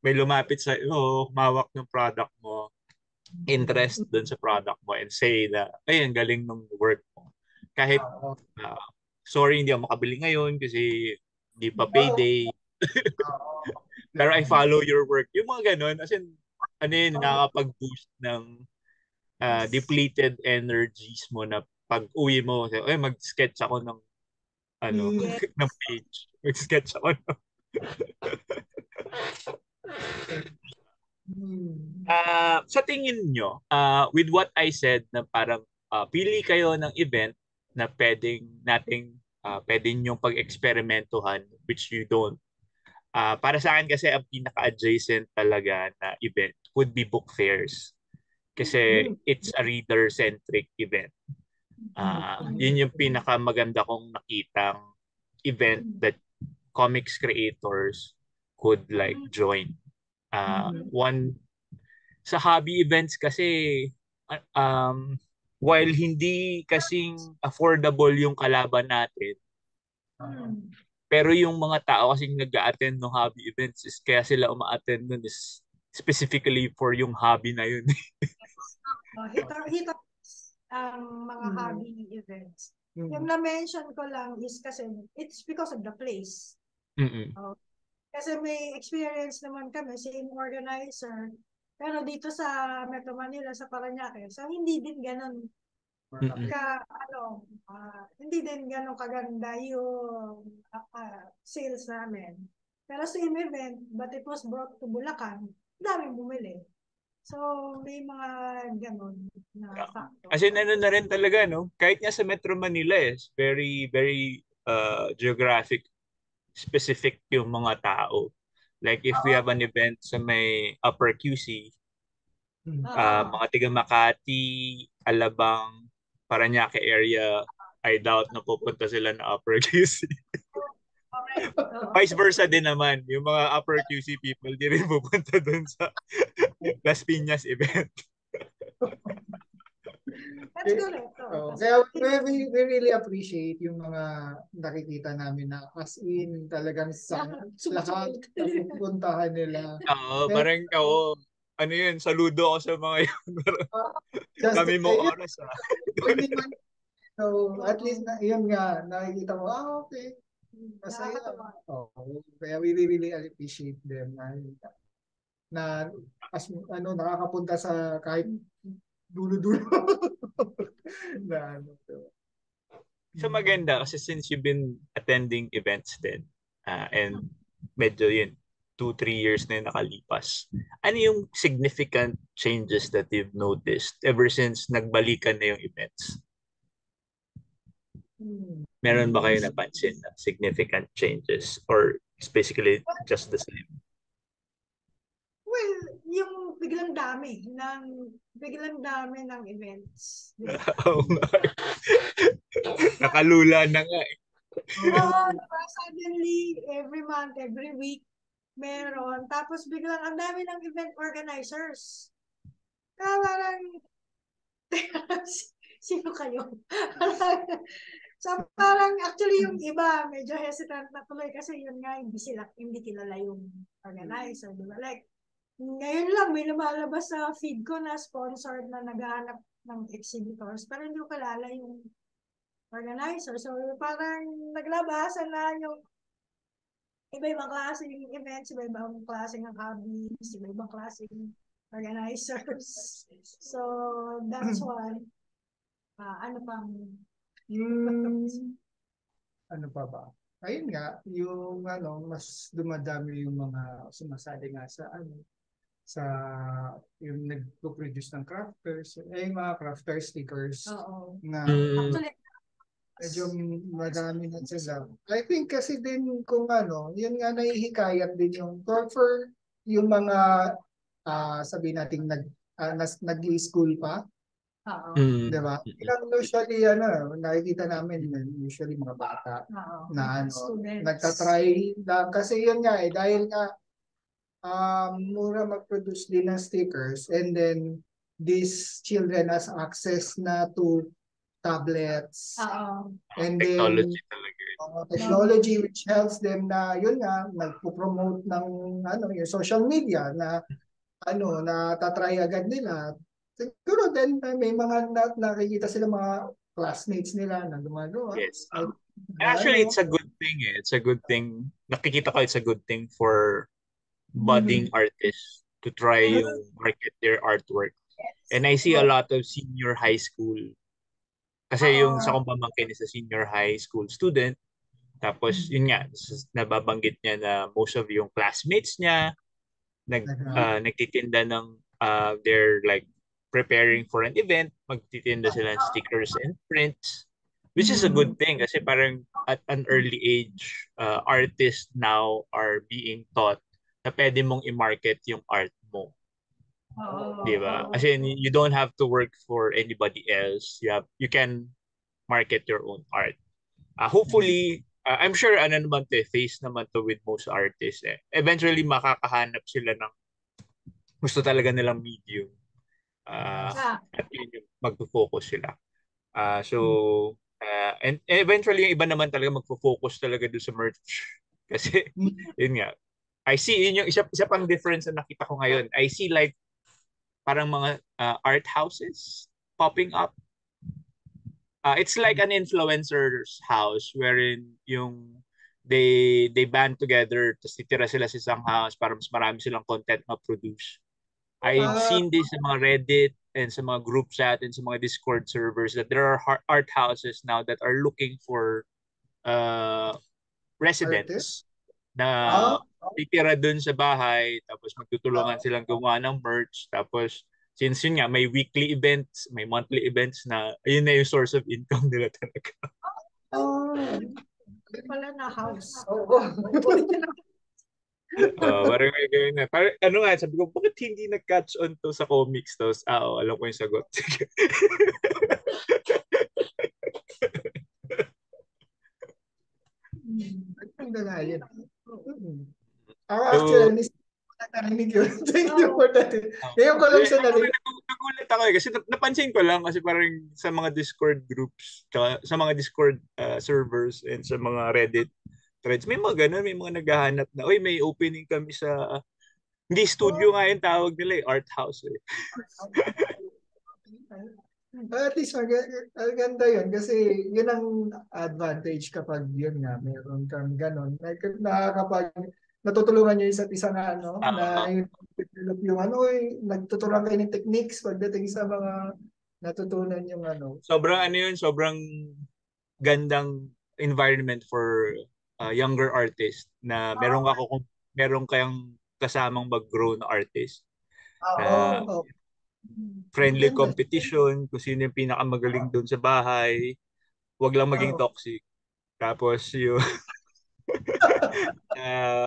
may lumapit sa mawak ng product mo, interest dun sa product mo and say na, ay, ang galing ng work mo. Kahit, uh, sorry, hindi ako makabili ngayon kasi hindi pa payday. Pero I follow your work. Yung mga ganun, as in, ano yun, nakakapag-boost ng depleted energies mo na pag uwi mo, ay, mag-sketch ako ng ng page. Mag-sketch ako ng sa tingin nyo, with what I said na parang pili kayo ng event na pwede nyong pag-eksperimentuhan which you don't. Para sa akin kasi ang pinaka-adjacent talaga na event would be book fairs. Kasi it's a reader-centric event. Yun yung pinaka-maganda kong nakitang event that comics creators could like join. One sa hobby events kasi while hindi kasing affordable yung kalaban natin, pero yung mga tao kasing nag-a-attend ng hobby events is kaya sila uma-attend nun is specifically for yung hobby na yun. Hito ang mga hobby events. Yung na-mention ko lang is kasi it's because of the place. Kasi may experience naman kami, same organizer, pero dito sa Metro Manila, sa Parañaque, so hindi din ganun hindi din ganun kaganda yung sales namin. Pero same event, but it was brought to Bulacan, daming bumili. So, may mga ganun na factor. Kasi ano na rin talaga, no? Kahit nga sa Metro Manila, very, very geographic specific yung mga tao. Like if we have an event sa may Upper QC, mga tiga Makati, Alabang, Parañaque area, I doubt na pupunta sila na Upper QC. Vice versa din naman, yung mga Upper QC people di rin pupunta dun sa Las Piñas event. That's correct. Kaya we really appreciate yung mga nakikita namin na as in talagang sa lahat ng pupuntahan nila. Oo, parang ano yun, saludo ako sa mga yun. Kami mo oras So, at least yun nga, nakikita mo, okay. Masaya. Kaya we really appreciate them na nakakapunta sa kahit dulo-dulo. So maganda kasi since you've been attending events din and medyo yun 2-3 years na yung nakalipas. Ano yung significant changes that you've noticed ever since nagbalikan na yung events? Meron ba kayo napansin na significant changes or it's basically just the same? Well, yung biglang dami ng events. Nakalula na nga eh. Suddenly, every month, every week, meron. Tapos biglang ang dami ng event organizers. Kaya parang, sino kayo? So parang actually yung iba medyo hesitant na tuloy kasi yun nga hindi kilala yung organizer, di ba? Like ngayon lang may lumalabas sa feed ko na sponsored na naghahanap ng exhibitors pero hindi ko kilala yung organizer. So parang naglabasan na yung iba-ibang klase yung events, iba-ibang klase ng hobbies, iba-ibang klase ng organizers. So that's why ano pang ano pa ba? Ayun nga, yung mas dumadami yung mga sumasali nga sa sa yung nagpo-produce ng crafters, yung mga crafter stickers Oo. na Mm, Actually, medyo madami na sila. I think kasi din kung yun nga nahihikayat din yung for yung mga sabihin natin nag-i-school pa, oo. di mm, ba? mm. Ilang usually nakikita namin usually mga bata Oo. na Students. nagtatry lang kasi yun nga dahil nga mura mag-produce din ng stickers and then these children has access na to tablets Oo. and then Technology talaga. technology which helps them na yun nga nagpo-promote ng yung social media na na tatry agad nila. Siguro then may mga nakikita sila mga classmates nila na gumagawa. Yes. Ay, Actually, it's a good thing eh. It's a good thing. Nakikita ko it's a good thing for budding mhm. artists to try yung market their artwork. And I see a lot of senior high school. Kasi yung sa Oo. kong pamangkin is a senior high school student. Tapos yun nga, nababanggit niya na most of yung classmates niya nagtitinda ng they're like preparing for an event, magtitinda sila ng stickers and prints, which is a good Mhm. thing kasi parang at an early age, artists now are being taught na pwede mong i-market yung art mo. Oo. Di ba? Kasi you don't have to work for anybody else. You can market your own art. Hopefully, I'm sure ano naman to, face naman to with most artists eh. Eventually makakahanap sila ng gusto talaga nilang medium. Yeah. At yun yung magpo-focus sila. So, and eventually yung iba naman talaga magpo-focus talaga doon sa merch. Kasi, yun nga, I see, yun yung isa pang difference na nakita ko ngayon. I see like, parang mga art houses popping up. It's like an influencer's house wherein yung they band together tapos titira sila sa isang house para mas marami silang content ma-produce. I've Ah, seen this sa mga Reddit and sa mga group chat and sa mga Discord servers that there are art houses now that are looking for uh, artist? residents na Ah, titira dun sa bahay tapos magtutulungan silang gumawa ng merch tapos since yun nga may weekly events, may monthly events na ayun na yung source of income nila talaga. ah, Wala na house. oo. Parang may ganyan na. Parang, ano nga, sabi ko, bakit hindi nag-catch on to sa comics? Tapos, alam ko yung sagot. Sige. Ang ganda yun. Ako So, actually, narinig yun. Thank you for that. Ngayon ko lang siya narinig. nagulat ako eh. Kasi napansin ko lang kasi parang sa mga Discord groups, tsaka sa mga Discord servers and sa mga Reddit threads, may mga ganun, may mga naghahanap na, uy, may opening kami sa, hindi studio nga yung tawag nila eh, art house eh. At least maganda yun kasi yun ang advantage kapag yun nga meron kang ganon. Like, nakakapag natutulungan nyo yung isa't isa na na Ah, yun develop yung nagtutulungan kayo ng techniques pagdating sa mga natutunan yung sobrang ano yun, sobrang gandang environment for younger artist na meron kayang kasamang mag-grow na artist na oo. friendly Ganda. competition, kung sino yung pinakamagaling doon sa bahay, wag lang maging Oo. toxic. Tapos yung,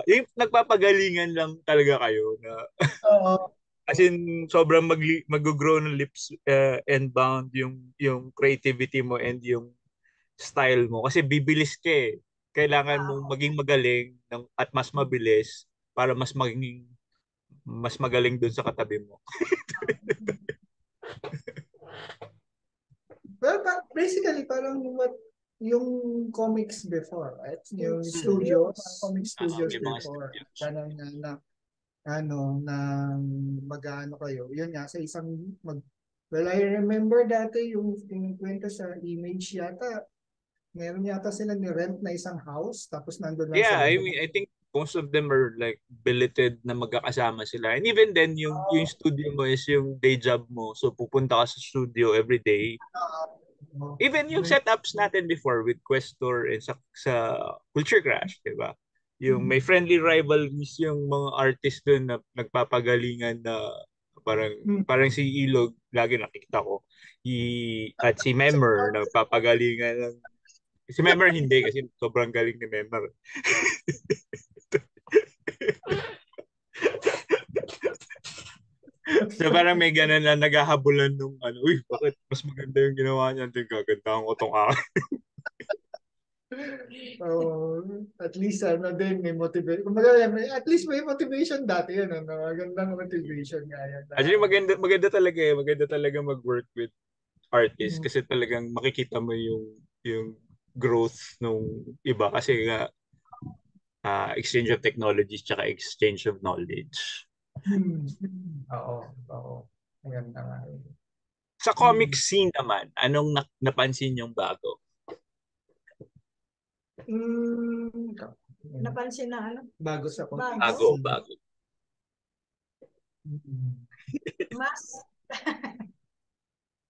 yung nagpapagalingan lang talaga kayo na Oo. as in sobrang mag-grow ng lips and bound yung creativity mo and yung style mo kasi bibilis ka eh. Kailangan mong maging magaling at mas mabilis para mas magaling dun sa katabi mo. Well, basically, parang what yung comics before, right? Yung Mm. studio, comic studios May mga before. studios. Parang na mag-ano kayo. Yun nga, sa isang well, I remember dati yung kwento sa image yata, meron yata sila ni-rent na isang house, tapos nandun lang Yeah, sila I doon. mean, I think most of them are like billeted na magkakasama sila. And even then, yung studio mo is yung day job mo. So, pupunta ka sa studio every day. Even yung setups natin before with Questor and sa Culture Crash, di ba? Yung may friendly rivalries yung mga artist doon na nagpapagalingan na parang parang si Ilog, lagi nakikita ko. At si Memmer nagpapagalingan ng si Memmer hindi kasi sobrang galing ni Memmer. So parang may ganun na naghahabulan nung uy, bakit mas maganda yung ginawa niya? Hindi, gagandahan ko tong akin. At least din may motivation. Kumbaga, at least may motivation dati yun. Magandang motivation nga yan. Actually, maganda talaga eh. Maganda talaga mag-work with artists kasi talagang makikita mo yung growth nung iba kasi nga exchange of technologies tsaka exchange of knowledge. Oo. Maganda nga. Sa comic scene naman, anong napansin yung bago? Napansin na ano? Bago sa comic. Bago. Mas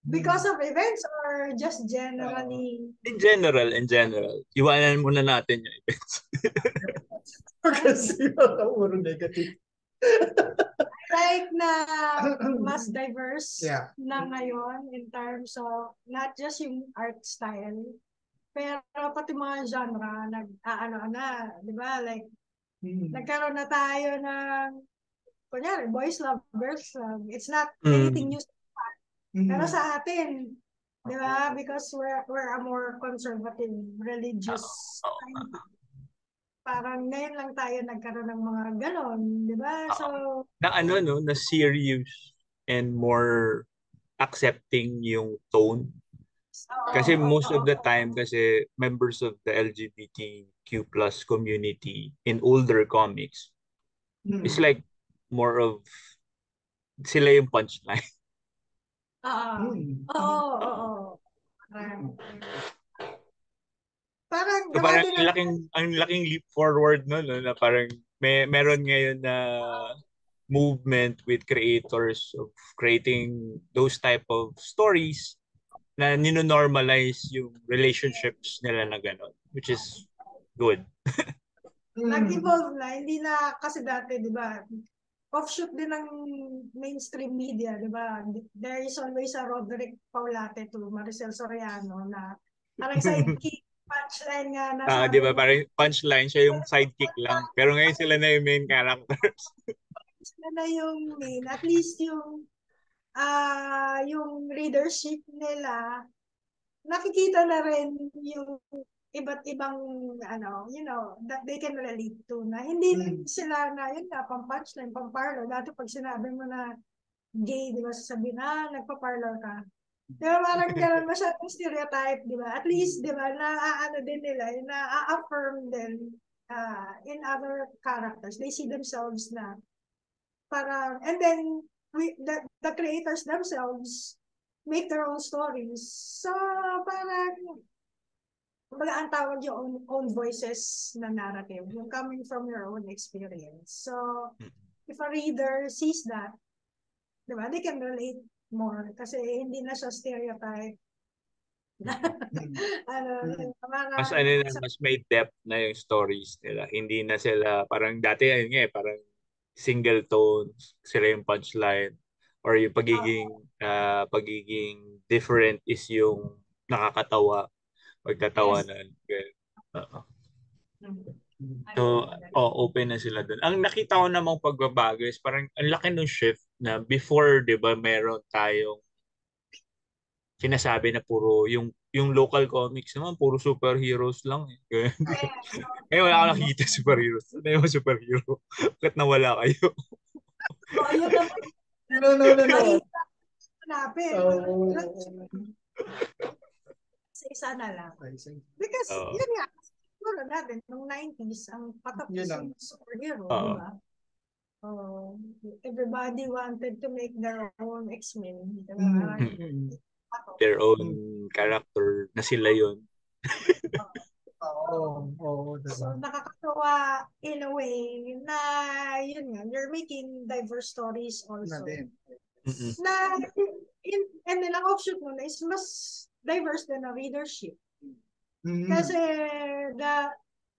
because of events or just generally? In general. Iwanan muna natin yung events. Kasi puro negative. Like na mas diverse na ngayon in terms of not just yung art style, pero pati mga genre, di ba? Like, nagkaroon na tayo ng, kunyari, boys love, girls love. It's not anything new. Pero sa atin, di ba? Because we're a more conservative, religious kind. Parang ngayon lang tayo nagkaroon ng mga ganon, di ba? So, na serious and more accepting yung tone. Kasi most of the time, kasi members of the LGBTQ plus community in older comics, it's like more of sila yung punchline. Oo. Parang so parang ang laking leap forward no na parang meron ngayon na movement with creators of creating those type of stories na nino-normalize yung relationships nila na gano'n, which is good. Nag-evolve na, hindi na kasi dati, di ba, offshoot din ng mainstream media, di ba? There is always a Roderick Paulate to Maricel Soriano na parang sidekick punchline nga na Di ba, parang punchline, siya yung sidekick lang. Pero ngayon sila na yung main characters. Sila na yung main. At least yung readership nila, nakikita na rin yung iba't ibang, that they can relate to na hindi lang sila na, yun nga, pang-punchline, pang-parlor. Dati pag sinabi mo na gay, di ba, sasabihin, nagpa-parlor ka. Di ba, parang gano'n masyadong stereotype, di ba? At least, di ba, din nila, na-affirm din in other characters. They see themselves na parang, and then, the creators themselves make their own stories. So, parang, kumbaga ang tawag yung own voices na narrative, yung coming from your own experience. So, if a reader sees that, di ba, they can relate more kasi hindi na siya stereotype. Mas may depth na yung stories nila. Hindi na sila, parang dati, parang single tones, sila yung punchline, or yung pagiging different is yung nakakatawa, pagtatawanan. So, open na sila dun. Ang nakita ko namang pagbabago is parang ang laki ng shift na before, di ba, meron tayong sinasabi na puro yung local comics naman, puro superheroes lang. Ngayon wala akong nakikita superheroes. Ano yung superhero? Bakit nawala kayo? Yun naman. No. Hanapin. Isa na lang. Because, yun nga, siguro natin, nung 90s, ang patapos yung superhero, di ba? Everybody wanted to make their own X-Men. Their own character na sila yun. So, nakakatawa in a way na, yun nga, you're making diverse stories also. Na, and then ang offshoot mo na is mas diverse din ang readership. Mm. Kasi,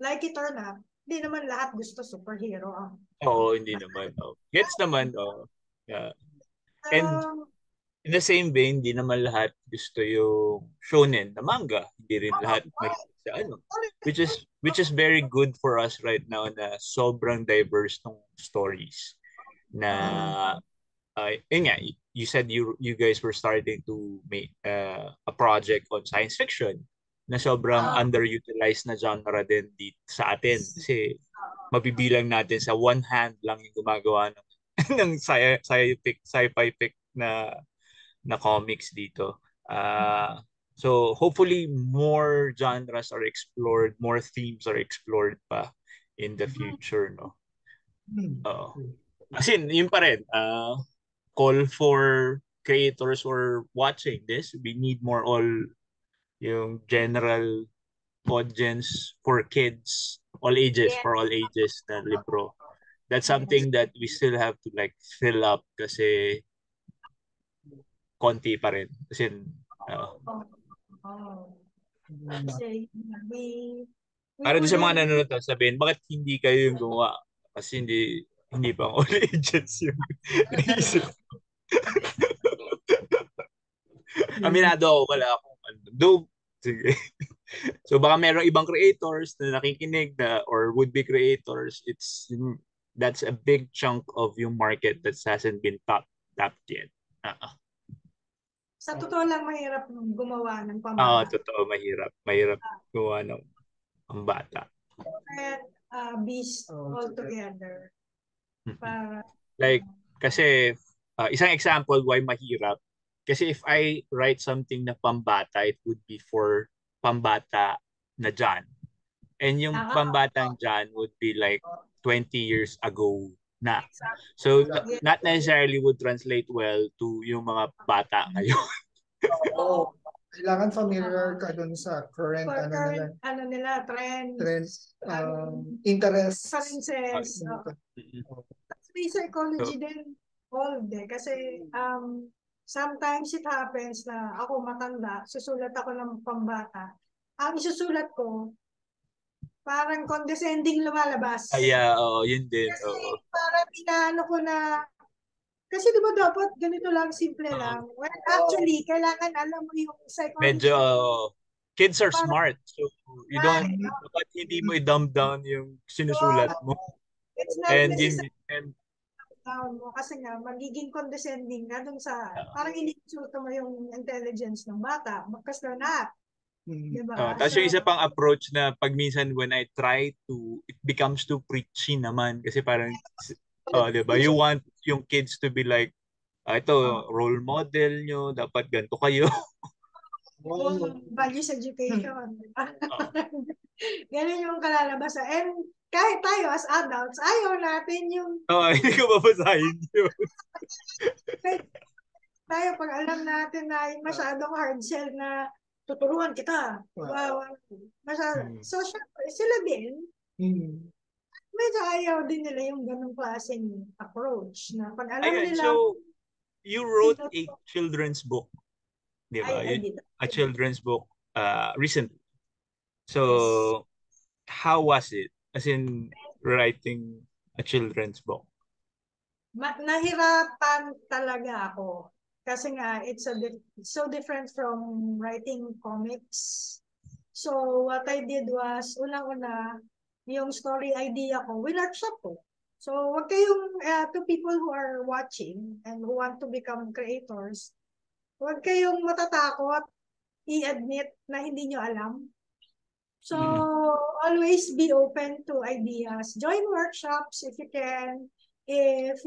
like it or not, hindi naman lahat gusto superhero. Oo, hindi naman. Oh. Gets naman. Oh. Yeah. And Um, in the same vein, hindi naman lahat gusto yung shonen na manga. Hindi rin lahat mahilig sa ano. Which is very good for us right now na sobrang diverse ng stories. Na yun nga, you said you guys were starting to make a project on science fiction na sobrang underutilized na genre din dito sa atin. Kasi mabibilang natin sa one hand lang yung gumagawa ng ng sci-fi pick na comics dito. So hopefully more genres are explored, more themes are explored pa in the future, no. As in, yun pa rin. Call for creators who are watching this. We need more all yung general audience for kids, all ages, for all ages na libro. That's something that we still have to like fill up kasi konti pa rin. Kasi Kasi para doon sa mga wouldn't nanonood, sabihin, bakit hindi kayo yung gumawa? Kasi hindi pa all ages yung naisip. Aminado ako, wala akong ano. Sige. So baka merong ibang creators na nakikinig na or would-be creators, that's a big chunk of yung market that hasn't been tapped yet. sa totoo lang mahirap gumawa ng pambata. Totoo, mahirap gumawa ng pambata. Beast all together. Para Like, kasi isang example why mahirap, kasi if I write something na pambata, it would be for pambata na John. And yung pambatang John would be like 20 years ago na. So, not necessarily would translate well to yung mga bata ngayon. Oo. Kailangan familiar ka dun sa current trends, interests. Preferences. May psychology din involved kasi sometimes it happens na ako matanda, susulat ako ng pambata. Ang isusulat ko, parang condescending lumalabas. Kaya, yun din. Kasi parang inaano ko na, kasi di ba dapat ganito lang, simple lang. Well, actually, kailangan alam mo yung psychology. Medyo, kids are smart. So, dapat hindi mo i-dumb down yung sinusulat mo. It's not And down mo kasi nga magiging condescending na dun sa parang iniinsulto mo yung intelligence ng bata because they're not. Diba? Tapos yung isa pang approach na pag minsan when I try to, it becomes too preachy naman kasi parang, diba? You want yung kids to be like, ito, role model nyo, dapat ganito kayo. Values education. Ganun yung kalalabasan. And kahit tayo as adults, ayaw natin yung... Hindi ko babasahin yun. Tayo, pag alam natin na masyadong hard sell na tuturuan kita. Wow. So, sila din, medyo ayaw din nila yung ganung klaseng approach na pag alam nila... So, you wrote a children's book. Di ba? A children's book recently. So, how was it? As in, writing a children's book? Nahirapan talaga ako. Kasi nga, it's so different from writing comics. So, what I did was, unang-una, yung story idea ko, winworkshop ko. So, wag kayong, to people who are watching and who want to become creators, wag kayong matatakot i-admit na hindi nyo alam. So, always be open to ideas. Join workshops if you can. If,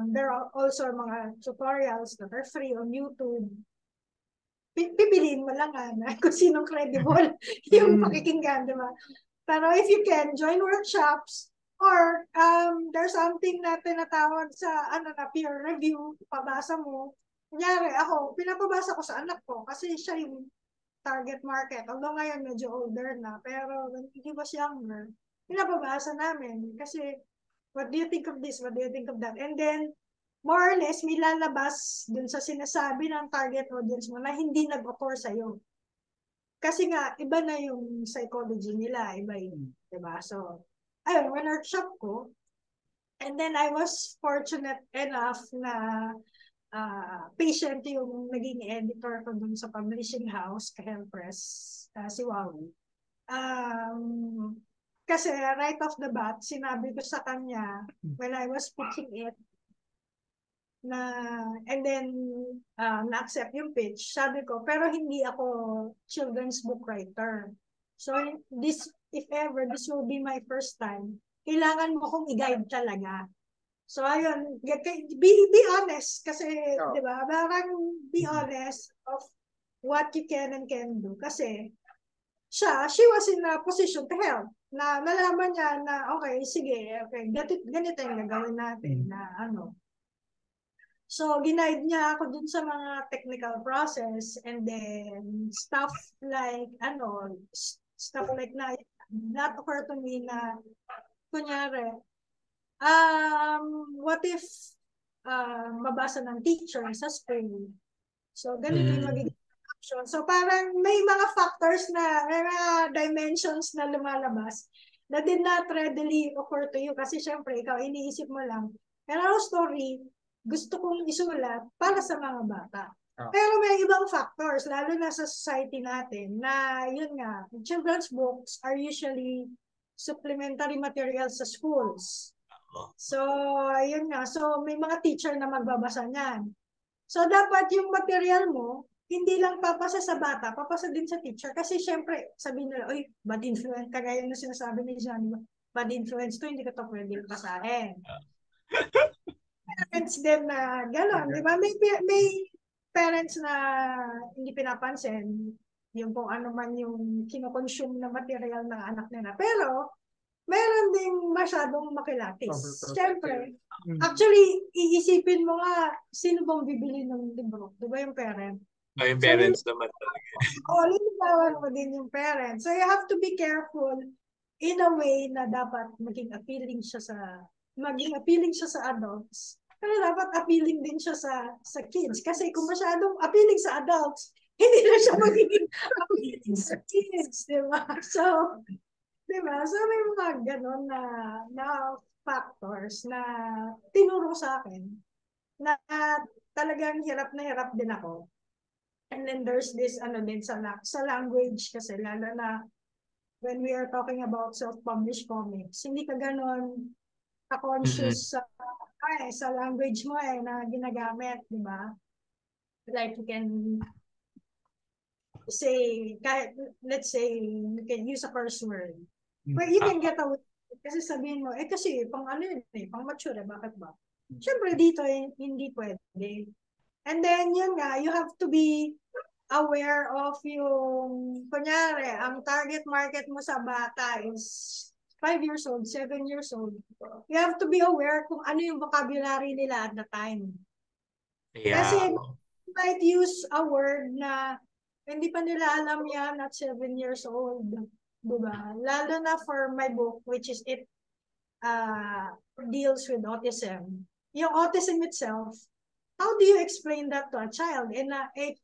there are also mga tutorials that are free on YouTube. Pipiliin mo lang kung sinong credible yung pakikinggan, di ba? Pero if you can, join workshops or there's something na tinatawag sa na peer review, pabasa mo. Kunyari, ako, pinapabasa ko sa anak ko kasi siya yung target market. Although ngayon medyo older na, pero when he was younger, pinapabasa namin kasi what do you think of this? What do you think of that? And then, more or less may lalabas dun sa sinasabi ng target audience mo na hindi nag-occur sa'yo. Kasi nga, iba na yung psychology nila, iba yun, diba? So, ayun, workshop ko, and then I was fortunate enough na patient yung naging editor ko dun sa publishing house, Kahel Press, si Wawi. Kasi right off the bat, sinabi ko sa kanya, when I was pitching it, and then na-accept yung pitch, sabi ko, pero hindi ako children's book writer. So, if ever, this will be my first time, kailangan mo kong i-guide talaga. So, ayun, be honest, kasi, di ba, parang be honest of what you can and can do. Kasi, she was in a position to help. Na nalaman niya na, okay, sige, okay, ganito yung gagawin natin, na ano. So, ginaid niya ako dun sa mga technical process, and then stuff like not occur to me na, kunyari, what if mabasa ng teacher sa school? So, ganito yung magiging action. So, parang may mga factors na, mga dimensions na lumalabas na did not readily occur to you kasi syempre, ikaw iniisip mo lang, pero story, gusto kong isulat para sa mga bata. Pero may ibang factors, lalo na sa society natin, na yun nga, children's books are usually supplementary materials sa schools. So, yun nga. So, may mga teacher na magbabasa niyan. So, dapat yung material mo, hindi lang papasa sa bata, papasa din sa teacher. Kasi syempre, sabihin nila, oy, bad influence, kagaya na sinasabi ni Johnny, bad influence to, hindi ko to pwede basahin. Parents din na gano'n, di ba? May parents na hindi pinapansin yung kung ano man yung kinoconsume na material ng anak nila. Pero, meron ding masyadong makilatis. Siyempre, actually, iisipin mo nga, sino bang bibili ng libro? Di ba yung parent? Yung parents naman talaga. Linigawan mo din yung parents. So, you have to be careful in a way na dapat maging appealing siya sa adults. Pero dapat appealing din siya sa kids. Kasi kung masyadong appealing sa adults, hindi na siya magiging appealing sa kids. Diba? So, diba? So, may mga ganon na factors na tinuro sa akin na talagang hirap na hirap din ako. And then there's this, din sa language kasi, lalo na when we are talking about self-published comics, hindi ka ganon ka-conscious sa language mo na ginagamit, di ba? Like you can say, let's say, you can use a curse word. But you can get away. Kasi sabihin mo, kasi pang pang mature, bakit ba? Siyempre dito, hindi pwede. And then, yun nga, you have to be aware of yung, kunyari, ang target market mo sa bata is 5 years old, 7 years old. You have to be aware kung ano yung vocabulary nila at the time. Yeah. Kasi you might use a word na hindi pa nila alam yan at 7 years old. Diba? Lalo na for my book, which is it deals with autism. Yung autism itself, how do you explain that to a child? And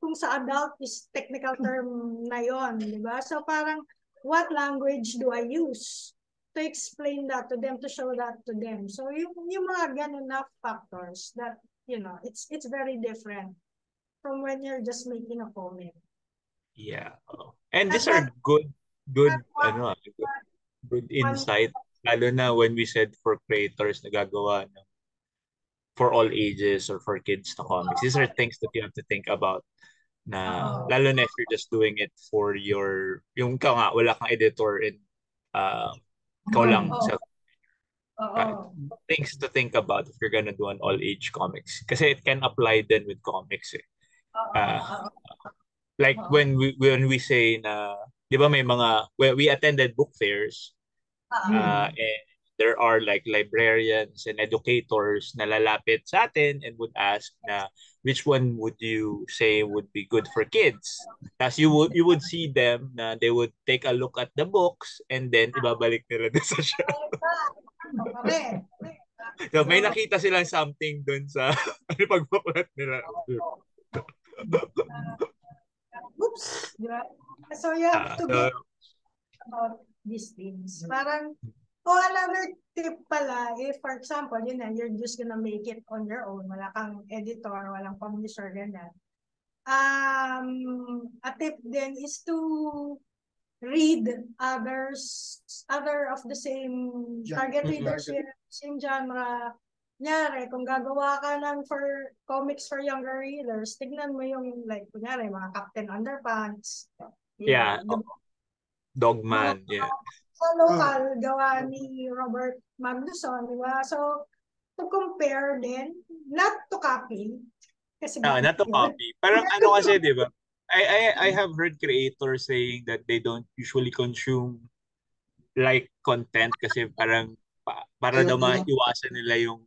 kung sa adult is technical term na yon, diba? So parang, what language do I use to explain that to them, to show that to them? So yung mga ganun na factors that, it's very different from when you're just making a comment. Yeah. And these are good insight, lalo na when we said for creators na gagawa ng for all ages or for kids na comics. These are things that you have to think about na lalo na if you're just doing it for yung ikaw nga, wala kang editor and ikaw lang self. Things to think about if you're gonna do an all-age comics. Kasi it can apply then with comics eh. Like when we say na, di ba may mga, we attended book fairs and there are like librarians and educators na lalapit sa atin and would ask na which one would you say would be good for kids. Tapos you would see them na they would take a look at the books and then ibabalik nila sa shelf. So, may nakita silang something dun sa ano pagpapalat nila. Oops, di ba? So you have to So, get about these things. Parang, another tip pala, if for example, yun na, you're just gonna make it on your own, wala kang editor, walang publisher, ganyan. A tip then is to read other of the same target readership, same genre. Kunyari, kung gagawa ka ng for comics for younger readers, tignan mo yung like, kunyari, mga Captain Underpants. yeah. Dogman, yeah. Sa local, gawa ni Robert Magnuson, di ba? So, to compare din, not to copy, kasi Not to copy. Parang ano kasi, di ba? I have heard creators saying that they don't usually consume like content kasi parang para daw maiwasan nila yung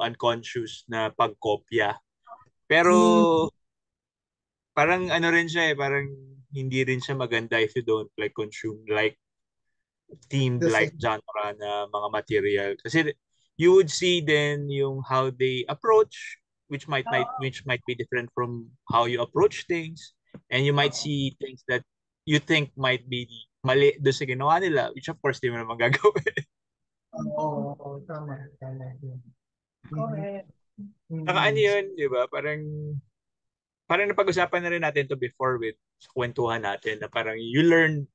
unconscious na pagkopya. Pero parang ano rin siya parang hindi rin siya maganda if you don't like consume like themed like genre na mga material. Kasi you would see then yung how they approach which might be different from how you approach things, and you might see things that you think might be mali doon sa ginawa nila, which of course di mo naman gagawin. Tama. Correct. Saka ano yun, di ba? Parang napag-usapan na rin natin to before with sa kwentuhan natin na parang you learn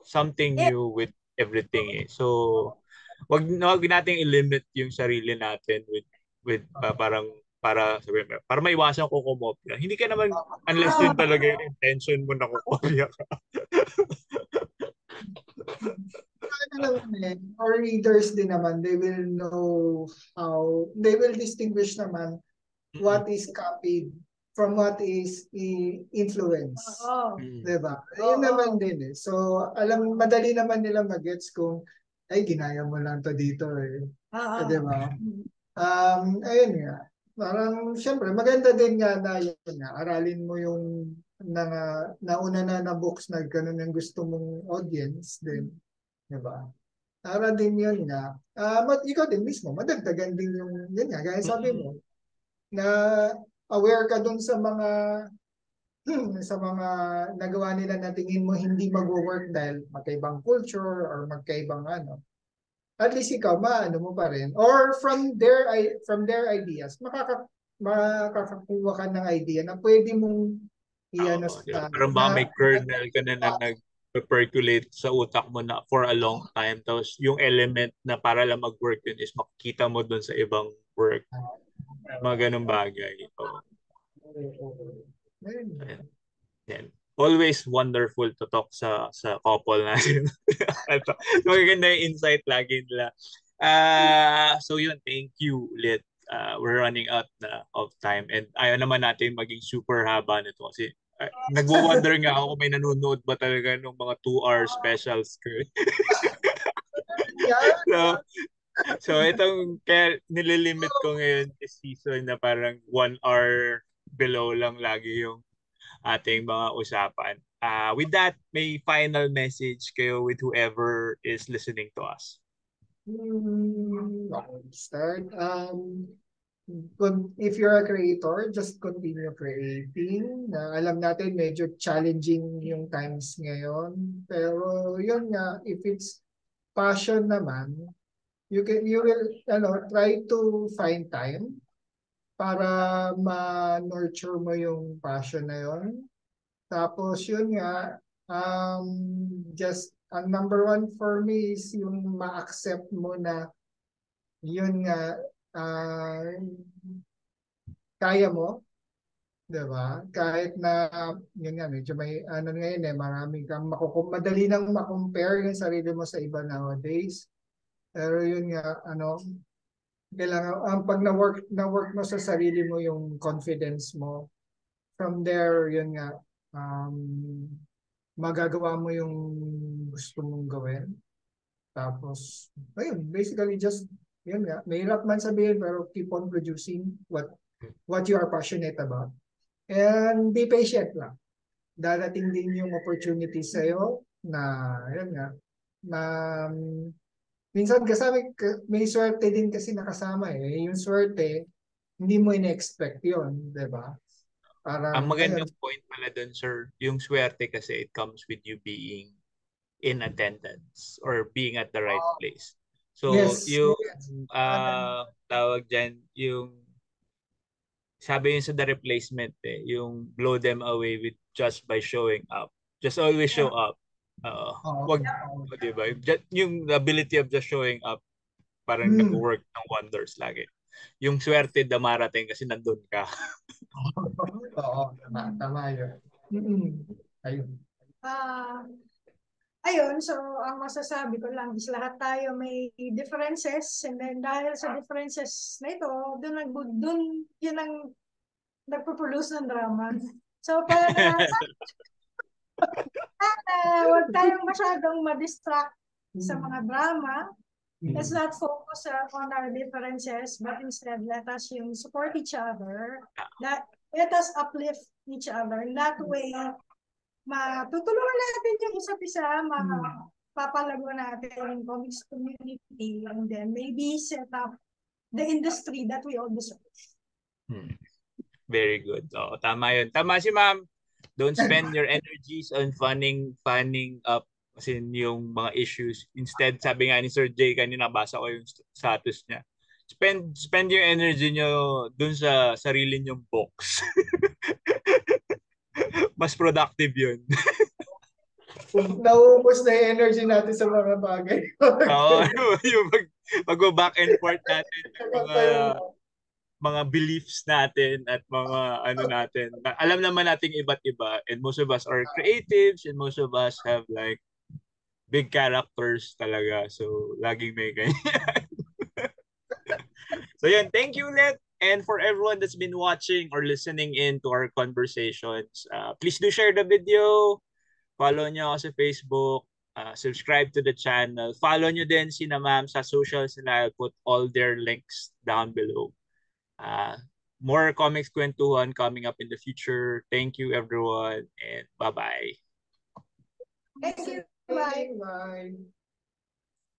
something new with everything eh. So, wag nating i-limit yung sarili natin with parang para maiwasan ko kumopya. Hindi ka naman unless yun talaga yung intention mo na kumopya ka. Our readers din naman, they will know they will distinguish naman what is copied from what is influence. Diba? Yun naman din eh. So, madali naman nila magets kung, ay, ginaya mo lang to dito eh. Diba? Ayun nga. Parang, syempre, maganda din nga na yun nga, aralin mo yung nauna na books na ganun yung gusto mong audience din. Diba? Para din yun nga. Ikaw din mismo, madagdagan din yung, yun nga, gaya sabi mo, na aware ka dun sa mga nagawa nila na tingin mo hindi mag-work dahil magkaibang culture or magkaibang ano. At least ikaw, maano mo pa rin. Or from their ideas, makakakuha ka ng idea na pwede mong iano sa... Parang ba may kernel ka na nag-percolate sa utak mo na for a long time. Tapos yung element na para lang mag-work yun is makikita mo dun sa ibang work. Mga ganun bagay. Yan. Always wonderful to talk sa couple natin. Magaganda yung insight lagi nila. So yun, thank you ulit. We're running out of time and ayaw naman natin maging super haba nito kasi nagwo-wonder nga ako kung may nanonood ba talaga ng mga 2-hour specials. So itong kaya nililimit ko ngayon this season na parang 1 hour below lang lagi yung ating mga usapan. With that, may final message kayo with whoever is listening to us. Start. If you're a creator, just continue creating. Alam natin medyo challenging yung times ngayon. Pero yun nga, if it's passion naman, you will try to find time para ma-nurture mo yung passion na yun. Tapos yun nga, just ang number one for me is yung ma-accept mo na yun nga, kaya mo, diba? Kahit na, yun nga, medyo may, ngayon marami kang madali nang ma-compare yung sarili mo sa iba nowadays. Pero yun nga, kailangan, pag na-work mo sa sarili mo yung confidence mo, from there, yun nga, magagawa mo yung gusto mong gawin. Tapos, ayun, basically just, yun nga, mahirap man sabihin, pero keep on producing what you are passionate about. And be patient lang. Darating din yung opportunity sa'yo na, yun nga, na Minsan kasama, may swerte din kasi nakasama eh. Yung swerte, hindi mo in-expect yun, di ba? Ang Parang, ayun. magandang point pala dun, sir, yung swerte kasi it comes with you being in attendance or being at the right place. So, Yes, yung yes. Agad. tawag dyan, yung sabi yun sa The Replacement yung blow them away with just by showing up. Just always show Yeah. up. Oo. Wag, di ba? Yung ability of just showing up, parang Hmm. nag-work ng wonders lagi. Yung swerte dumarating kasi nandun ka. Oo, tama yun. Mm-mm. Ayun. Ah, ayun, so ang masasabi ko lang is lahat tayo may differences, and then dahil sa differences na ito, doon yun ang nagpo-produce ng drama. So para huwag tayong masyadong ma-distract sa mga drama. Let's not focus on our differences, but instead let us support each other. Let us uplift each other. In that way, matutulungan natin yung isa't isa, mapapalago natin yung comics community, and then maybe set up the industry that we all deserve. Very good. Tama yun. Tama si ma'am. Don't spend your energies on fanning up kasi yung mga issues. Instead, sabi nga ni Sir Jay, kanina basa ko yung status niya. Spend yung energy nyo dun sa sarili nyong box. Mas productive yun. Nauubos na yung energy natin sa mga bagay. Oo, yung mag-back and forth natin yung Pa yung mga beliefs natin at mga ano natin. Alam naman nating iba't iba, and most of us are creatives, and most of us have like big characters talaga. So, laging may ganyan. So, yan. Thank you, Let. And for everyone that's been watching or listening in to our conversations, please do share the video. Follow nyo ako sa Facebook. Subscribe to the channel. Follow nyo din si na ma'am sa socials nila. I'll put all their links down below. More comics kwentuhan coming up in the future. Thank you, everyone, and bye-bye. Thank you. Bye. Bye.